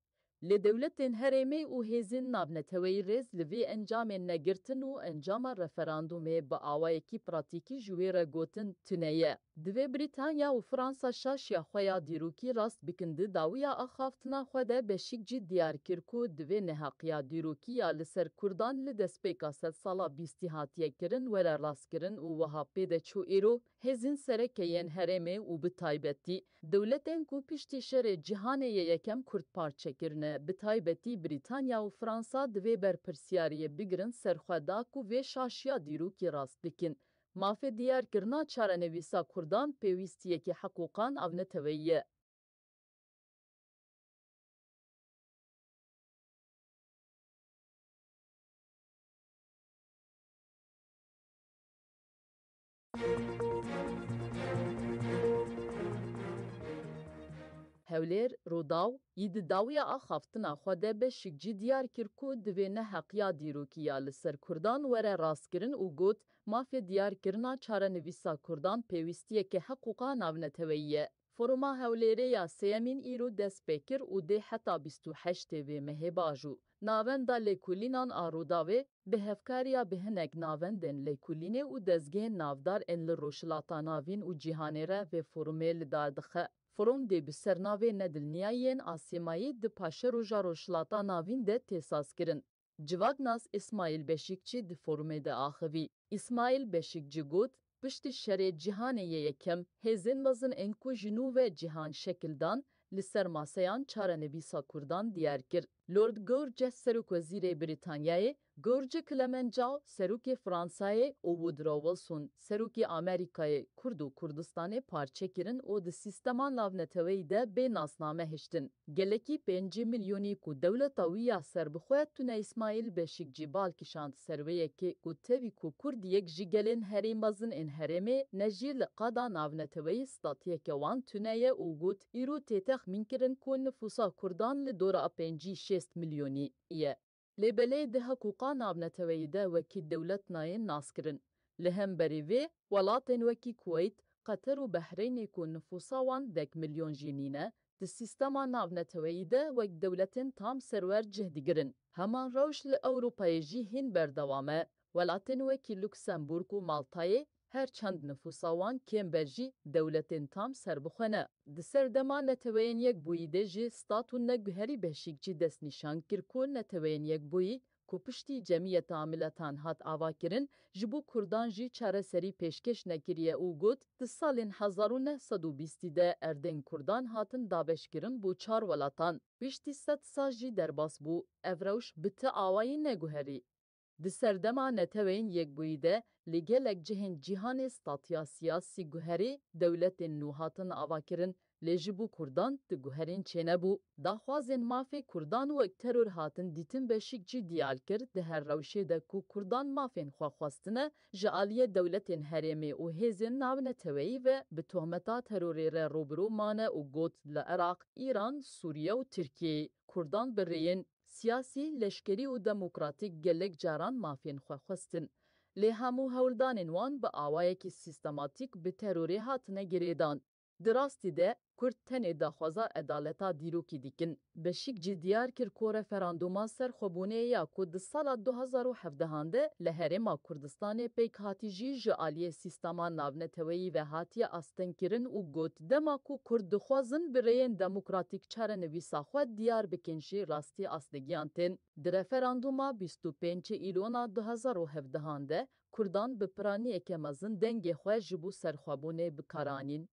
لدولتین هرمی و هزین نابنتوی ریز لوی انجام نگرتن و انجام رفراندومه با آوایکی پراتیکی جویر گوتن تنیه. دوی بریتانیا و فرانسا شاشیا خویا دیروکی راست بکنده داویا آخافتنا خوده بشیک جی دیار کرکو دوی نحقیا دیروکی یا لسر کردان لدسپیکا 100 سالا بیستی هاتیه کرن ولا راست کرن و وها پیده چو ایرو هزین سرکیین هرمی و بتایبتی دولتین کو پشتی شر جهانه یکم کرد پارچه کرنه بتایبتی بریتانیا و فرانسا دوی برپرسیاریه بگرن سرخودا کو و شاشیا دیروکی راست بکن. مافی دیار کرنا چاره نویسا کردان پیوستیه که حقوقان او نتویه. هولیر روداو ید داویا آخافتنا خوده بشیک جی دیار کرکو دوینه حقیا دیروکیا لسر کردان وره راستگرن و گوت مافی دیار کرنا چاره نویسا کردان پیوستیه که حقوقا ناونتویه. فروما هولیره یا سیمین ایرو دست بکر و ده حتا 28 و مهباجو. ناوندا لیکولینان آروداوه به هفکاریا به هنگ ناوندن لیکولینه و دزگه نافدار ان لروشلاتا ناوین و جیهانیره و فرومه لدادخه. فروم دی بسرناوی ندلنیایین آسیمایی د پاشه روژا روشلاتا ناوین ده تیساس کرن. جواگناس اسماعیل بشیکچی د فرومه ده آخوی. اسماعیل بشیکچی گوت پشت شری جیهانه یکم هزین وزن انکو جنو و جیهان شکلدان لسر ماسیان چاره نویسا کردان دیار کر. لورد گورج سروک وزیر بریتانیای، گورج کلمنجا سروک فرانسای و وودرو ویلسون سروک آمریکای کرد و کردستان پارچه کرن و د سیستمان ناونتوی ده به ناسنامه هشتن. گلکی 5 میلیونی کو دولت ویا سر بخواد تونه اسماعیل بشیک جیبال کشاند سرویه که گوتوی کو کرد یک جیگلین هریم بازن ان هرمه نجیل قادا ناونتوی استاتیه که وان تونه او گوت ایرو تیتخ منکرن کو نفوسا کردان لدورا 5-6 میلیونی ایه. لبلی ده حقوقا نابنتوی ده وکی دولت ناین ناسکرن. لهم بریوی ولاتن وکی کویت قطر و بحرین کو نفوسا وان 10 میلیون جینینه د سیستما نابنتوی ده وک دولتن تام سرور جهدگرن. همان روش لأوروپای جی هین بردوامه ولاتن وکی لوکسمبورگ و مالتای هر چند نفوساوان کم برجی دولتین تام سر بخونه. د سردما نتوین یک بویده جی ستاتون نگوهری بهشیک جی دست نشان کرکون نتوین یک بوی کو پشتی جمعیت عاملتان هات آوا کرن جبو کردان جی چاره سری پیشکش نکریه او گوت د سالین 1920 ده اردن کردان هاتن دابش کرن بو 4 ولاتان. پشتی 100 سال جی درباس بو evroş biti آوای نگوهری. د سردما نتوین یک بویده لگلک جهن جیهان استاتیا سیاسی گوهری دولت نوهاتن آواکرن لجبو کردان د گوهرین چنه بو. داخوازن مافی کردان و ترور هاتن دیتن بشیک جی دیال کرد ده هر روشه ده کو کردان مافین خواستنه جعالیه دولت هرمی و هزین ناو نتوی و به تهمتا تروری را روبرو مانه و گوت لعراق، ایران، سوریه و ترکیه کردان برین سیاسی لشکری و دموکراتیک گلک جاران مافین خواستن. لی همو هولدانین وان با آوایکی سیستماتیک به تروری هاتنه گریدان. دراستی ده کرد تنه داخوازا ادالتا دیروکی دیکن. بشیک جی دیار کر کو رفراندوما سر خوبونه یا کد سال 2017 هنده لحرما کردستان پیک هاتی جی جعالی سیستما ناونتوی و هاتی آستن کرن و گوت دما کو کرد دخوازن برین دموکراتیک چاره نویسا خود دیار بکنشی راستی آستگیانتن. در رفراندوما 25 ایلونا 2017 هنده کردان بپرانی اکمازن دنگ خواه جبو سرخوابونه بکارانین.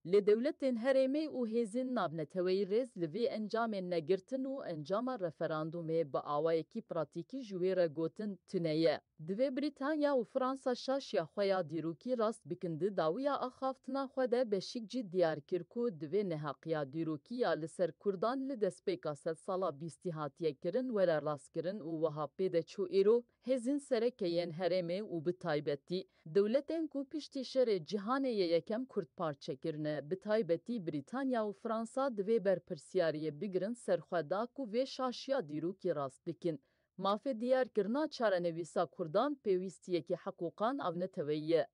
لدولتین هرمی و هزین نابنتوی ریز لوی انجام نگرتن و انجام رفراندومه با آوایکی پراتیکی جویر گوتن تنیه. دوی بریتانیا و فرانسا شاشیا خویا دیروکی راست بکنده داویا آخافتنا خوده بشیک جی دیار کرکو دوی نحقیا دیروکی یا لسر کردان لدسپیکا 100 سالا بیستی هاتیه کرن وره راست کرن و وها پیده چو ایرو هزین سرکیین هرمی و بتایبتی دولتین کو پشتی شر جهان یکم کرد پارچه کرنه بتایبتی بریتانیا و فرانسا دوی برپرسیاری بگرن سرخودا کو و شاشیا دیروکی راست بکن. مافی دیار کرنا چاره نویسا کردان پیوستیه که حقوقان او نتویه.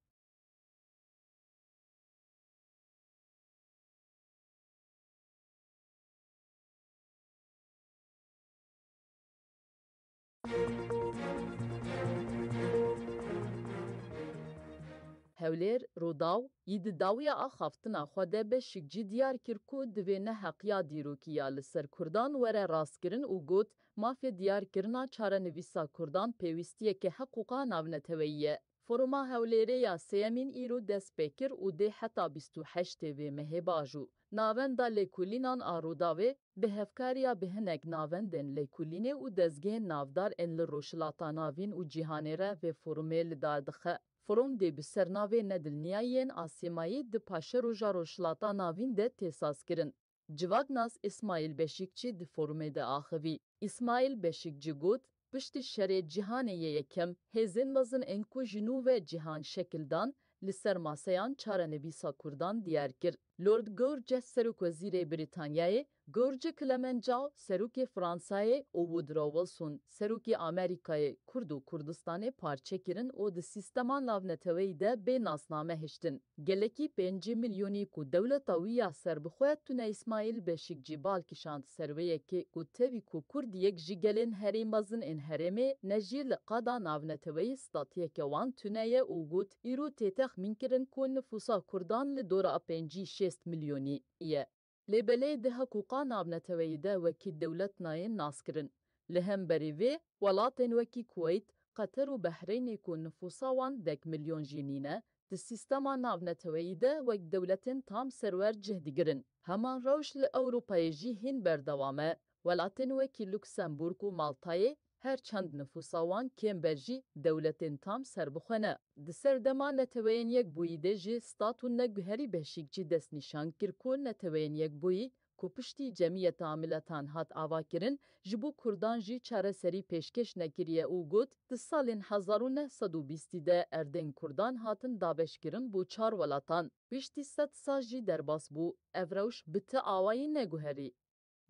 هولیر روداو ید داویا آخافتنا خوده به شکجی دیار کرکو دوینه حقیا دیروکیا لسر کردان وره راست کرن و گوت مافی دیار کرنا چاره نویسا کردان پیوستیه که حقوقا ناونتویه. فروما هولیره یا سیمین ایرو دست بکر و ده حتا 28 و مهباجو. ناوندا لیکولینان آروداوه به هفکاریا به هنگ ناوندن لیکولینه و دزگه نافدار ان لروشلاتا ناوین و جیهانه و فرومه لدادخه. فروم دی بسرناوی ندلنیایین آسیمایی د پاشه روژا روشلاتا ناوین ده تیساس کرن. جواگناس اسماعیل بشیکچی د فرومه ده آخوی. اسماعیل بشیکچی گوت پشت شر جهان یکم هزین وزن انکو جنو و جهان شکلدان لسر ماسیان چاره نویسا کردان دیار کر. لورد گورج سروک وزیر بریتانیای، گورج کلمنجا سروک فرانسای او وودرو ویلسون سروک آمریکای کرد و کردستان پارچه کرن او د سیستما ناونتوی ده به ناسنامه هشتن. گلکی 5 میلیونی کو دولت ویا سر بخواد تونه اسماعیل بشیک جیبال کشاند سرویه که گوتوی کو کرد یک جیگلین هریم بازن ان هرمه نجیل قادا ناونتوی استاتیه که وان تونه او گوت ایرو تیتخ منکرن کو نفوسا کردان لدورا 5-6 میلیونی ایه. لبلی ده حقوقا نابنتوی ده وکی دولت ناین ناسکرن. لهم بریوی ولاتن وکی کویت قطر و بحرین کو نفوسا وان 10 میلیون جینینه د سیستما نابنتوی ده وک دولتین تام سرور جهدگرن. همان روش لأوروپای جی هین بردوامه Welatên wekî Luksemburg û Maltayê her çend nüfusa wan kêm jî dewletên tam serbixwe ne. Di ser dema neteweyên yekbûyî de jî stat û neguherî beşîk cî destnîşan kir ku neteweyên yekbûyî ku piştî Cemiyeta Milletan hat avakirin ji bo Kurdan jî çareserî pêşkeş nekiriye û got di salên 1920 de erdên Kurdan hatin dabeşkirin bo 4 welatan. Piştî 100 sal jî derbas bû, ev rewş bi ti awayî neguherî.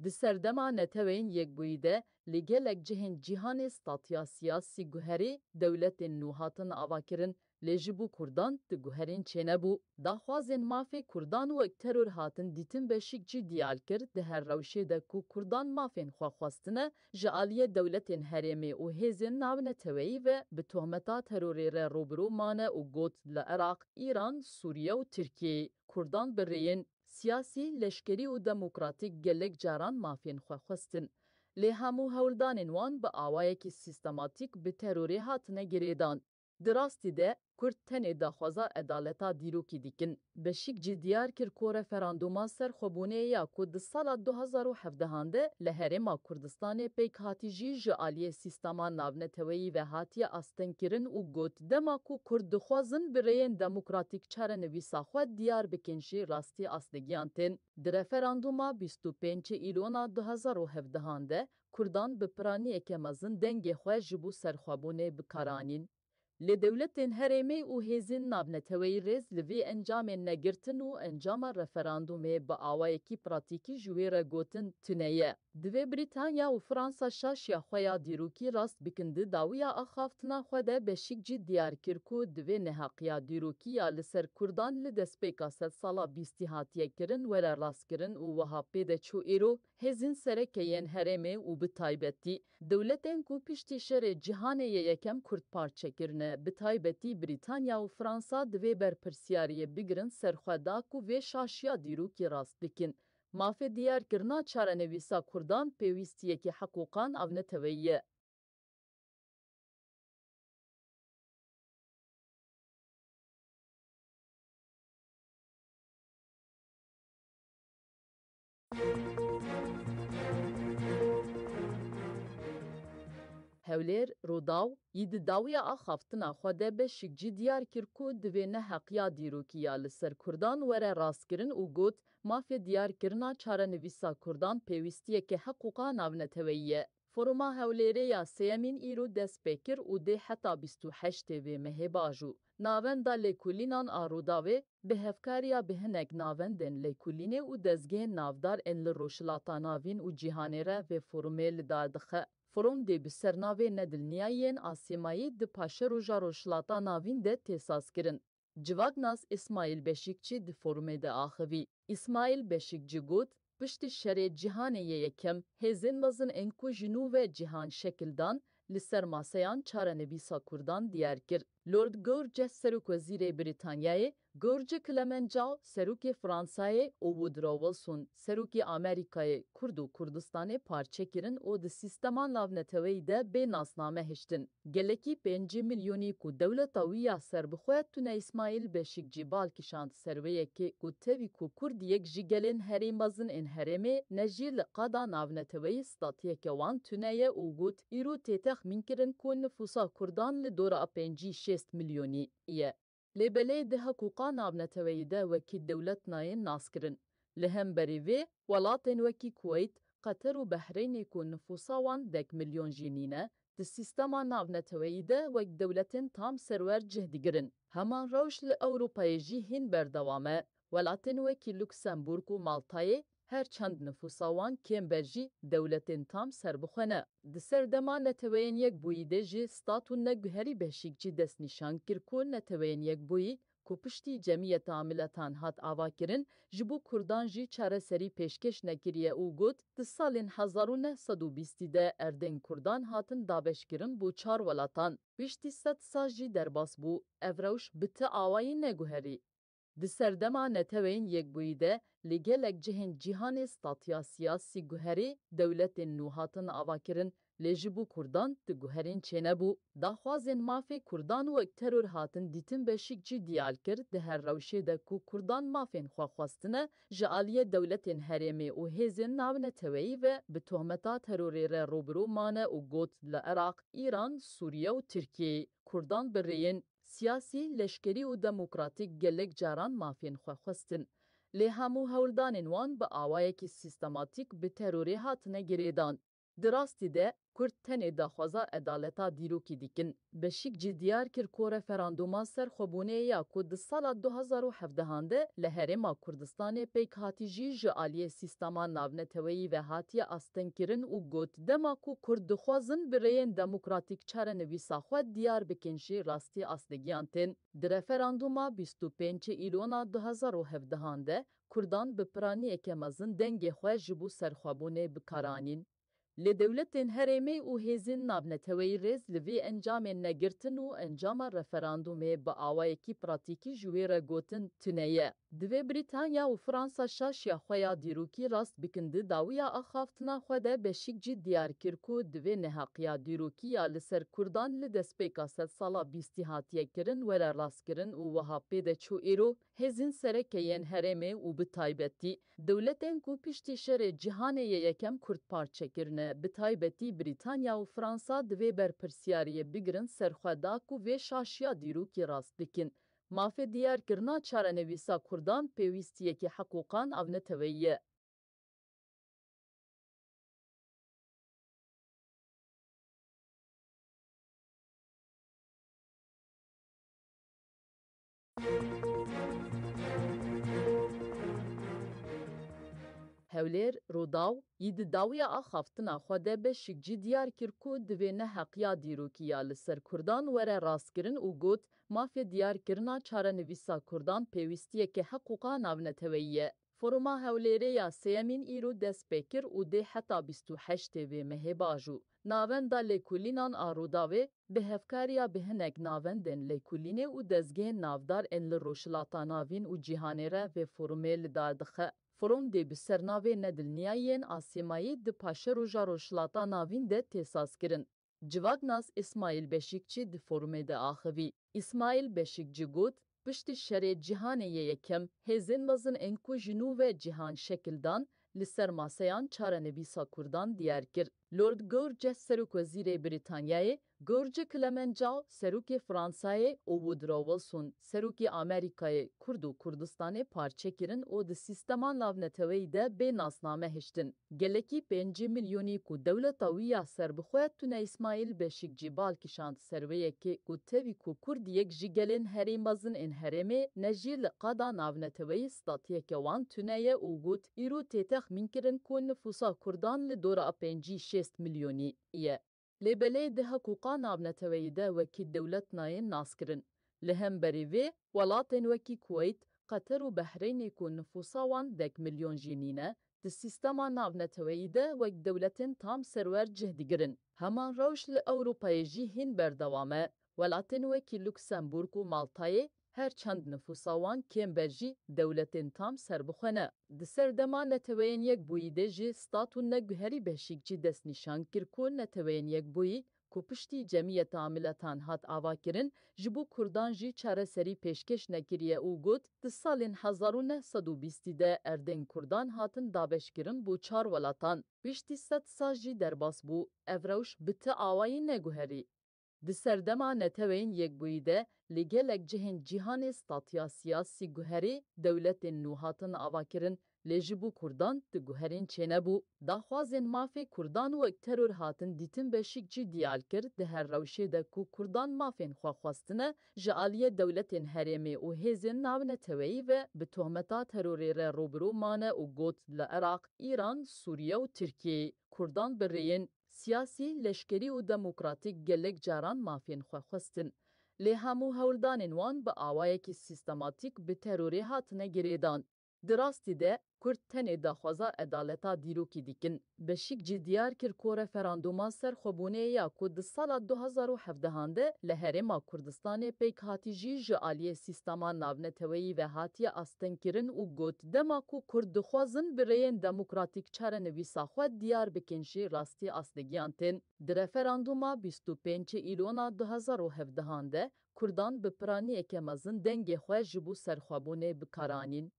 Di serdema neteweyên yekbûyî de li gelek cihên cîhanê statiya siyasî guherî dewletên nû hatin avakirin lê ji bo Kurdan di guherên çênebû. Daxwazên mafê Kurdan wek teror hatin dîtin beşîk cî diyar kir di her rewşê de ku Kurdan mafên xwe xwestine ji aliyê dewletên herêmê û hêzên navneteweyî ve bi tohmeta terorê re robirû mane û got li Iraq, Îran, Sûriye û Tirkiyeyê Kurdan bi rêyên siyasî, leşkerî û demokratîk gelek caran mafên xwe xwestin. Lê hemû hewldanên wan bi awayekî sîstematîk bi terorê hatine girêdan. Di rastî de Kurd tenê daxwaza edaleta dîrokî dikin. Beşîk cî diyar kir ku referanduma serxwebûnê ya ku di sala 2017 de li Herêma Kurdistanê pêk hatî jî ji aliyê sîstema navneteweyî ve hatiye astengkirin û got dema ku Kurd dixwazin bi rêyên demokratîk çarenivîsa xwe diyar bikin jî rastî astegiyan tên. Di referanduma 25 îlona 2017 de Kurdan bi piraniyeke mezin dengê xwe ji bo serxwebûnê bikaranîn. Lê dewletên herêmê û hêzên navneteweyî rêz li vê encamên negirtin û encama referandumê bi awayekî pratîkî ji wê re gotin tune ye. Divê Brîtanya û Fransa şaşiya xwe ya dîrokî rast bikin di dawiya axaftina xwe de beşîk cî diyar kir ku divê neheqiya dîrokî ya li ser Kurdan li destpêka sed sala bîstî hatiye kirin were rastkirin û wiha pê de çû îro hêzên serekeyên herêmê û bi taybetî dewletên ku piştî şerê cîhanê yê yekem Kurd parçekirine bi taybetî Brîtanya û Fransa divê berpirsyariyê bigirin serxwe da ku vê şaşiya dîrokî rast bikin. Mafê diyarkirina çarenivîsa Kurdan pêwîstiyekî heqûqan avneteweyî ye. Hewlêr, Rodaw yî di dawiya axaftina xwe de beşîk cî diyar kir ku divê neheqiya dîrokî ya li ser Kurdan were rastkirin û got mafê diyarkirina çarenivîsa Kurdan pêwîstiyekî heqûqa navneteweyî ye. Foruma Hewlêrê ya sêyemîn îro dest pê kir û dê heta 28 vê mehê bajû. Navenda lêkolînan a Rodawê bi hevkariya bi hinek navendên lêkolînê û dezgehên navdar ên li rojhilata navîn û cîhanê re vê forumê li dar dixe. Forum dê bi sernavê nedilniyayên asêmayî di paşê roja rojhilata navîn de têsas kirin. Civaknas İsmail Beşikçi di forumê de axivî. İsmail Beşikçi got, piştî şerê cîhanê yê yekem, hêzên mezin ên ku ji nû ve cîhan şekil dan, li ser maseyan çarenivîsa Kurdan diyar kir. Lord George Serokwezîrê Brîtanyayê, George Clemenceau Serokê Fransayê û Woodrow Wilson Serokê Amerîkayê Kurd û Kurdistanê parçekirin û di sîstema navneteweyî de bê nasname hiştin. Gelekî 5 milyonî ku dewleta wî ya serbixwe tune İsmail Beşikçî balkişand serveyekê ku tevî ku Kurdiyek ji gelên herî mezin ên herêmê ne jî li qada navneteweyî statiyeke wan tune ye û got îro tê texmînkirin ku nüfusa Kurdan li dora 5-6 milyonî ye. Lê belê di heqûqa navneteweyî de wekî dewlet nayê naskirin. Li hemberî vê, welatên wekî Kuweyt, Qeter û Behreynê ku nüfusa wan 10 milyon jî nîne, di sîstema navneteweyî de wek dewletên tam serwer cih digirin. Heman rewş li Ewropayê jî hîn berdewam e. Welatên wekî Luksemburg û Maltayê her çend nüfusa wan kêm jî dewletên tam serbixwe ne. Di ser dema neteweyên yekbûyî de jî stat û neguherî beşîk cî destnîşan kir ku neteweyên yekbûyî ku piştî Cemiyeta Milletan hat avakirin ji bo Kurdan jî çareserî pêşkeş nekiriye û got di salên 1920 de erdên Kurdan hatin dabeşkirin bo 4 welatan. Piştî 100 sal jî derbas bû, ev rewş bi ti awayî neguherî. Di serdema neteweyên yekbûyî de li gelek cihên cîhanê statiya siyasî guherî dewletên nû hatin avakirin لجبو کردان تگوهرین چنبو داخوازن مافی کردان و ترور هاتن دیتن بشیک جی دیال کرد ده هر روشه ده کو کردان مافین خواستنه جعالیه دولتین هرمی و هزین ناونه تویی و به تهمتا تروری را روبرو مانه و گوت لعراق، ایران، سوریه و ترکیه کردان برین سیاسی، لشکری و دموکراتیک گلک جاران مافین خواستن. لی همو هولدانین وان به آوایکی سیستماتیک به تروری هاتنه گریدان. دراستی ده کرد تنه داخوازا ادالتا دیروکی دیکن. بشیک جی دیار کر کو رفراندوما سر خوبونه یا کود سالا 2017 هنده لحرما کردستان پیک هاتی جی جعالی سیستما ناونتوی و هاتی آستن کرن و گوت دما کو کرد دخوازن برین دموکراتیک چاره نویسا خود دیار بکنشی راستی آستگیان تن. در رفراندوما 25 ایلونا 2017 هنده کردان بپرانی اکمازن دنگ خواه جبو سرخوابونه بکارانین. لدولتین هرمی و هزین نابنتوی ریز لوی انجام نگرتن و انجام رفراندومه با آوایکی پراتیکی جویر گوتن تنیه. دوی بریتانیا و فرانسا شاشیا خویا دیروکی راست بکنده داویا اخافتنا خوده بشیک جی دیار کرکو دوی نحقیا دیروکی یا لسر کردان لدسپیکا ست سالا بیستی هاتیه کرن وره راست کرن و وها پیده چو ایرو هزین سرکیین هرمی و بتایبتی دولتین کو پشتی شر جهانه یکم کرد پارچه کرنه به تایبەتی بریتانیا و فرانسا دوی برپرسیاریه بگرن سرخودا کو وی شاشیا دیروکی راست بکن. مافی دیار کرنا چارەنویسا کردان پیوستیەکی حقوقان او نتویه. هولیر روداو ید داویا آخافتنا خوده به شکجی دیار کرکو دوینه حقیا دیروکیا لسر کردان وره راست کرن و گوت مافی دیار کرنا چاره نویسا کردان پیوستیه که حقوقا ناونتویه. فروما هولیره یا سیمین ایرو دست بکر و ده حتا 28 و مهباجو. ناوندا لیکولینان آروداوه به هفکاریا به هنگ ناوندن لیکولینه و دزگه نافدار ان لروشلاتا ناوین و جیهانیره و فرومه لداردخه. فروم دی بسرناوی ندلنیایین آسیمایی د پاشه روژا روشلاتا ناوین ده تیساس کرن. جواگناس اسماعیل بشیکچی د فرومه ده آخوی. اسماعیل بشیکچی گوت پشت شری جهانه یکم هزین مزن انکو جنو و جهان شکلدان لسر ماسیان چاره نویسا کردان دیار کر. لورد گورج سروک وزیر بریتانیای گورج کلمنجاو سروک فرانسای او وودرو ویلسون سروک آمریکای کرد و کردستان پارچه کرن او د سیستمان ناونتوی ده به ناسنامه هشتن. گلکی 5 میلیونی کو دولتاویا سر بخواه تونه اسماعیل بشیک جیبال کشاند سرویه که کو تاوی کو کرد یک جیگلین هری مزن ان هرمه نجیل قادا ناونتوی ستاتیه که وان تونه او گوت ایرو تیتخ منکرن کو نفوسا کردان لدورا 5-6 میلیونی ایه. لبلی ده حقوقا نابنتوی ده وکی دولت ناین ناسکرن. لهم بریوی ولاتن وکی کویت قطر و بحرین کو نفوسا وان 10 میلیون جینینه ده سیستما نابنتوی ده وک دولتن تام سرور جهدگرن. همان روش لأوروپای جی هین بردوامه ولاتن وکی لوکسمبورگ و مالتای هر چند نفوساوان کمبرجی دولتین تام سربخونه. دسر دما نتوین یک بویده جی ستاتون نگوهری بشیکچی دست نشان کرکون نتوین یک بوی کو پشتی جمعیت عاملتان هات آوا کرن جبو کردان جی چاره سری پیشکش نکریه او گوت ده سالین 1920 ده اردن کردان هاتن دابش کرن بو 4 ولاتان. پشتی 100 سال جی درباس بو evroş بته آوایی نگوهری. د سردما نتوین یک بویده لگلک جهن جهان ستاتیا سیاسی گوهری دولت نوهاتن آواکرن لجبو کردان د گوهرین چنه بو داخوازن مافی کردان و ترور هاتن دیتن بشیک جی دیال کرد ده هر روشه ده کو کردان مافین خواستنه جعالیه دولتین هرمی و هزین ناونتوی و به تهمتا تروری را روبرو مانه و گوت لعراق، ایران، سوریه و ترکیه کردان برین سیاسی، لشکری و دموکراتیک گلک جاران مافین خواستن. لی همو هولدانین وان به آوایکی سیستماتیک به تروری هاتنه گریدان. دراستی ده کرد تنه داخوازا ادالتا دیروکی دیکن بشیک جی دیار کر کو رفراندوما سر خوبونه یا کود سال 2017 ده لهرما کردستان پیک هاتی جی جالیه سیستما ناونتوی و هاتی استنکرن او گوت دما کو کرد خوازن برین دموکراتیک چاره نویسا خود دیار بکنشی راستی اصلگیانتن در رفراندوما 25 ایلونا 2017 ده کردان به پرانی اکمازن دنگ خواه جبو سرخوابونه بکارانین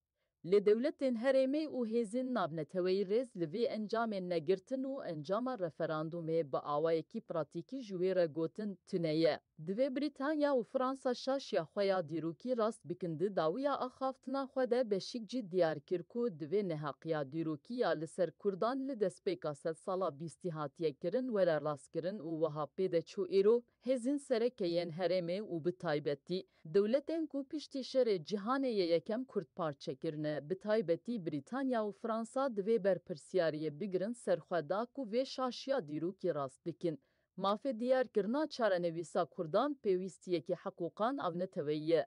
لی دولتین هرمی او هزین نابنتوی ریز لوی انجام نگرتن و انجام رفراندومه با آوائکی پراتیکی جویر گوتن تنیه. دوی بریتانیا و فرانسا شاشیا خویا دیروکی راست بکنده داویا اخافتنا خوده بشیک جی دیار کرکو دوی نحقیا دیروکی یا لسر کردان لدسپیکا ست سالا بیستی هاتیه کرن ولا راست کرن و وها پیده چو ایرو هزین سرکیین هرمی و بتایبتی دولتین کو پشتی شر جهانه یکم کرد پارچه کرنه بتایبتی بریتانیا و فرانسا دوی برپرسیاریه بگرن سرخودا کو و شاشیا دیروکی راست بکن مافه دیار کرنا چاره نویسا کردان پیوستیه که حقوقان او نتویه.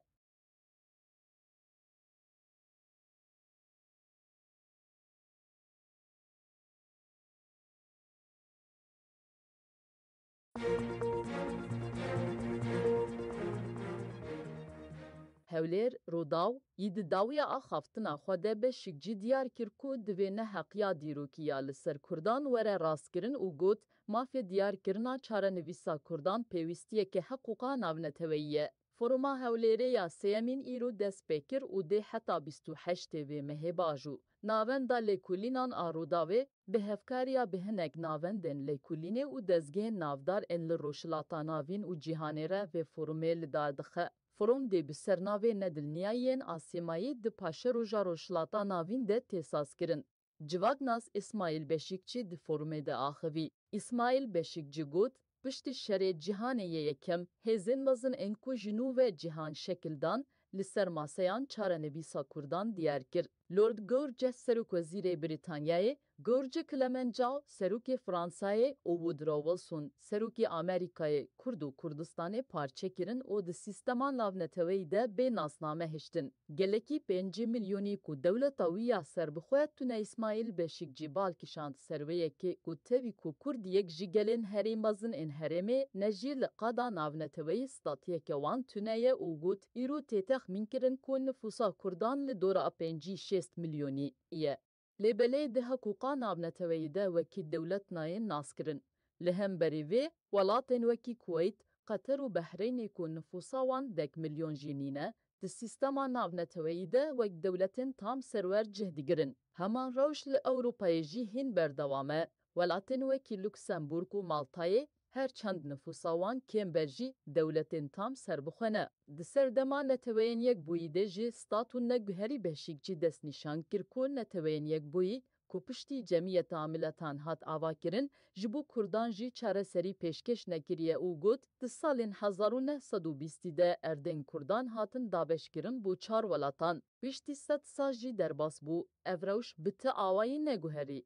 هولیر روداو ید داویا آخافتنا خوده بشیک جی دیار کرکو دوی نه حقیا دیروکیا لسر کردان وره راستگرن او گوت مافی دیار کرنا چاره نویسا کردان پیوستیه که حقوقا ناونتویه. فروما هولیره یا سیمین ایرو دست بکر او ده حتا 28 و مهباجو. ناوندا لیکولینان آروداوه به هفکاریا به هنگ ناوندن لیکولینه او دزگه نافدار ان لروشلاتا ناوین او جیهانیره و فرومه لدادخه. فروم دی بسرناوی ندلنیایین آسیمایی د پاشه روژا روشلاتا ناوین ده تحساس کرن. جواگناس اسماعیل بشیکچی د فرومه ده آخوی. اسماعیل بشیکچی گوت پشت شر جهانه یکم هزین وزن انکو جنو و جهان شکلدان لسر ماسیان چاره نویسا کردان دیار کر. لورد گورج سروک وزیر بریتانیای گورج کلمنجاو سروک فرانسای او وودرو ویلسون سروک آمریکای کرد و کردستان پارچه کرن او د سیستمان لاونتوی ده به ناسنامه هشتن. گلکی 5 میلیونی کو دولتا ویا سر بخواه تونه اسماعیل بشیک جیبال کشاند سرویه که کو تاوی کو کرد یک جیگلین هریمازن ان هرمه نجی لقادا ناونتوی ستاتیه که وان تونه او گوت ایرو تیتخ منکرن کو نفوسا کردان لدورا 5-6 میلیونی ایه. لبلی ده حقوقا نابنتوی ده وکی دولت ناین ناسکرن. لهم بریوی ولاتن وکی کویت قطر و بحرین کو نفوسا وان 10 میلیون جینینه د سیستما ناونتوی ده وک دولتن تام سرور جهدگرن. همان روش لأوروپای جی هین بردوامه ولاتن وکی لوکسمبورگ و مالتای هر چند نفوساوان کم برجی دولتین تام سر بخونه. د سردما نتوین یک بویده جی ستاتون نگوهری بشیک جی دست نشان کرکون نتوین یک بوی کو پشتی جمعیت عاملتان هات آوا کرن جبو کردان جی چاره سری پیشکش نکریه او گوت د سالین 1920 ده اردن کردان هاتن دابش کرن بو 4 ولاتان. پشتی 100 سال جی درباس بو evroş biti آوایی نگوهری.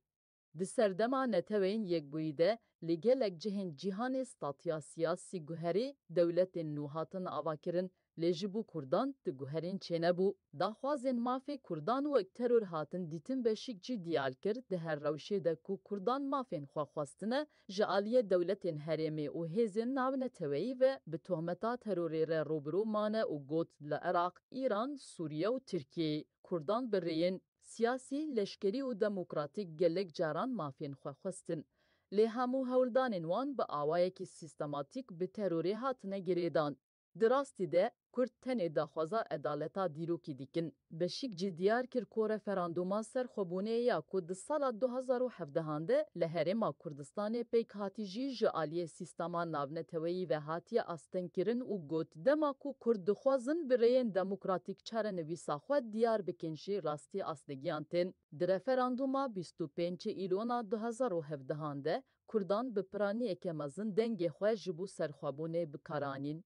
د سردما نتوین یک بویده لگلک جهن جیهان ستاتیا سیاسی گوهری دولت نوهاتن آواکرن لجبو کردان د گوهرین چنه بو. داخوازن مافی کردان و ترور هاتن دیتن بشیک جی دیال کرد ده هر روشه ده کو کردان مافین خواستنه جعالیه دولت هرمی و هزین ناو نتوی و به تهمتا تروری روبرو مانه و گوت لعراق، ایران، سوریه و ترکیه کردان برین سیاسی، لشکری و دموکراتیک گلک جاران مافین خواستن. لی همو هولدان وان با آوائه که سیستماتیک به تروری هاتنه گریدان. دراستی ده کرد تنه داخوازا ادالتا دیروکی دیکن. بشیک جی دیار کر کو رفراندوما سر خوبونه یا کود سال 2017 ده لهرما کردستان پیک هاتی جی جالیه سیستما ناونتوی و هاتی استن کرن او گوت دما کو کرد خوازن برین دموکراتیک چاره نویسا خود دیار بکنشی راستی اصلگیانتن. در رفراندوما 25 ایلونا 2017 ده کردان بپرانی اکمازن دنگ خواه جبو سرخوابونه بکارانین.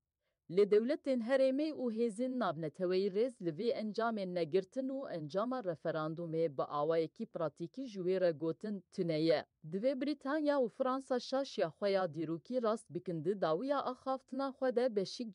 لی دولتین هرمی او هزین نابنتوی ریز لوی انجام نگرتن و انجام رفراندومه با آوائکی پراتیکی جویر گوتن تنیه. دوی بریتانیا و فرانسا شاشیا خویا دیروکی راست بکنده داویا آخافتنا خوده بشیک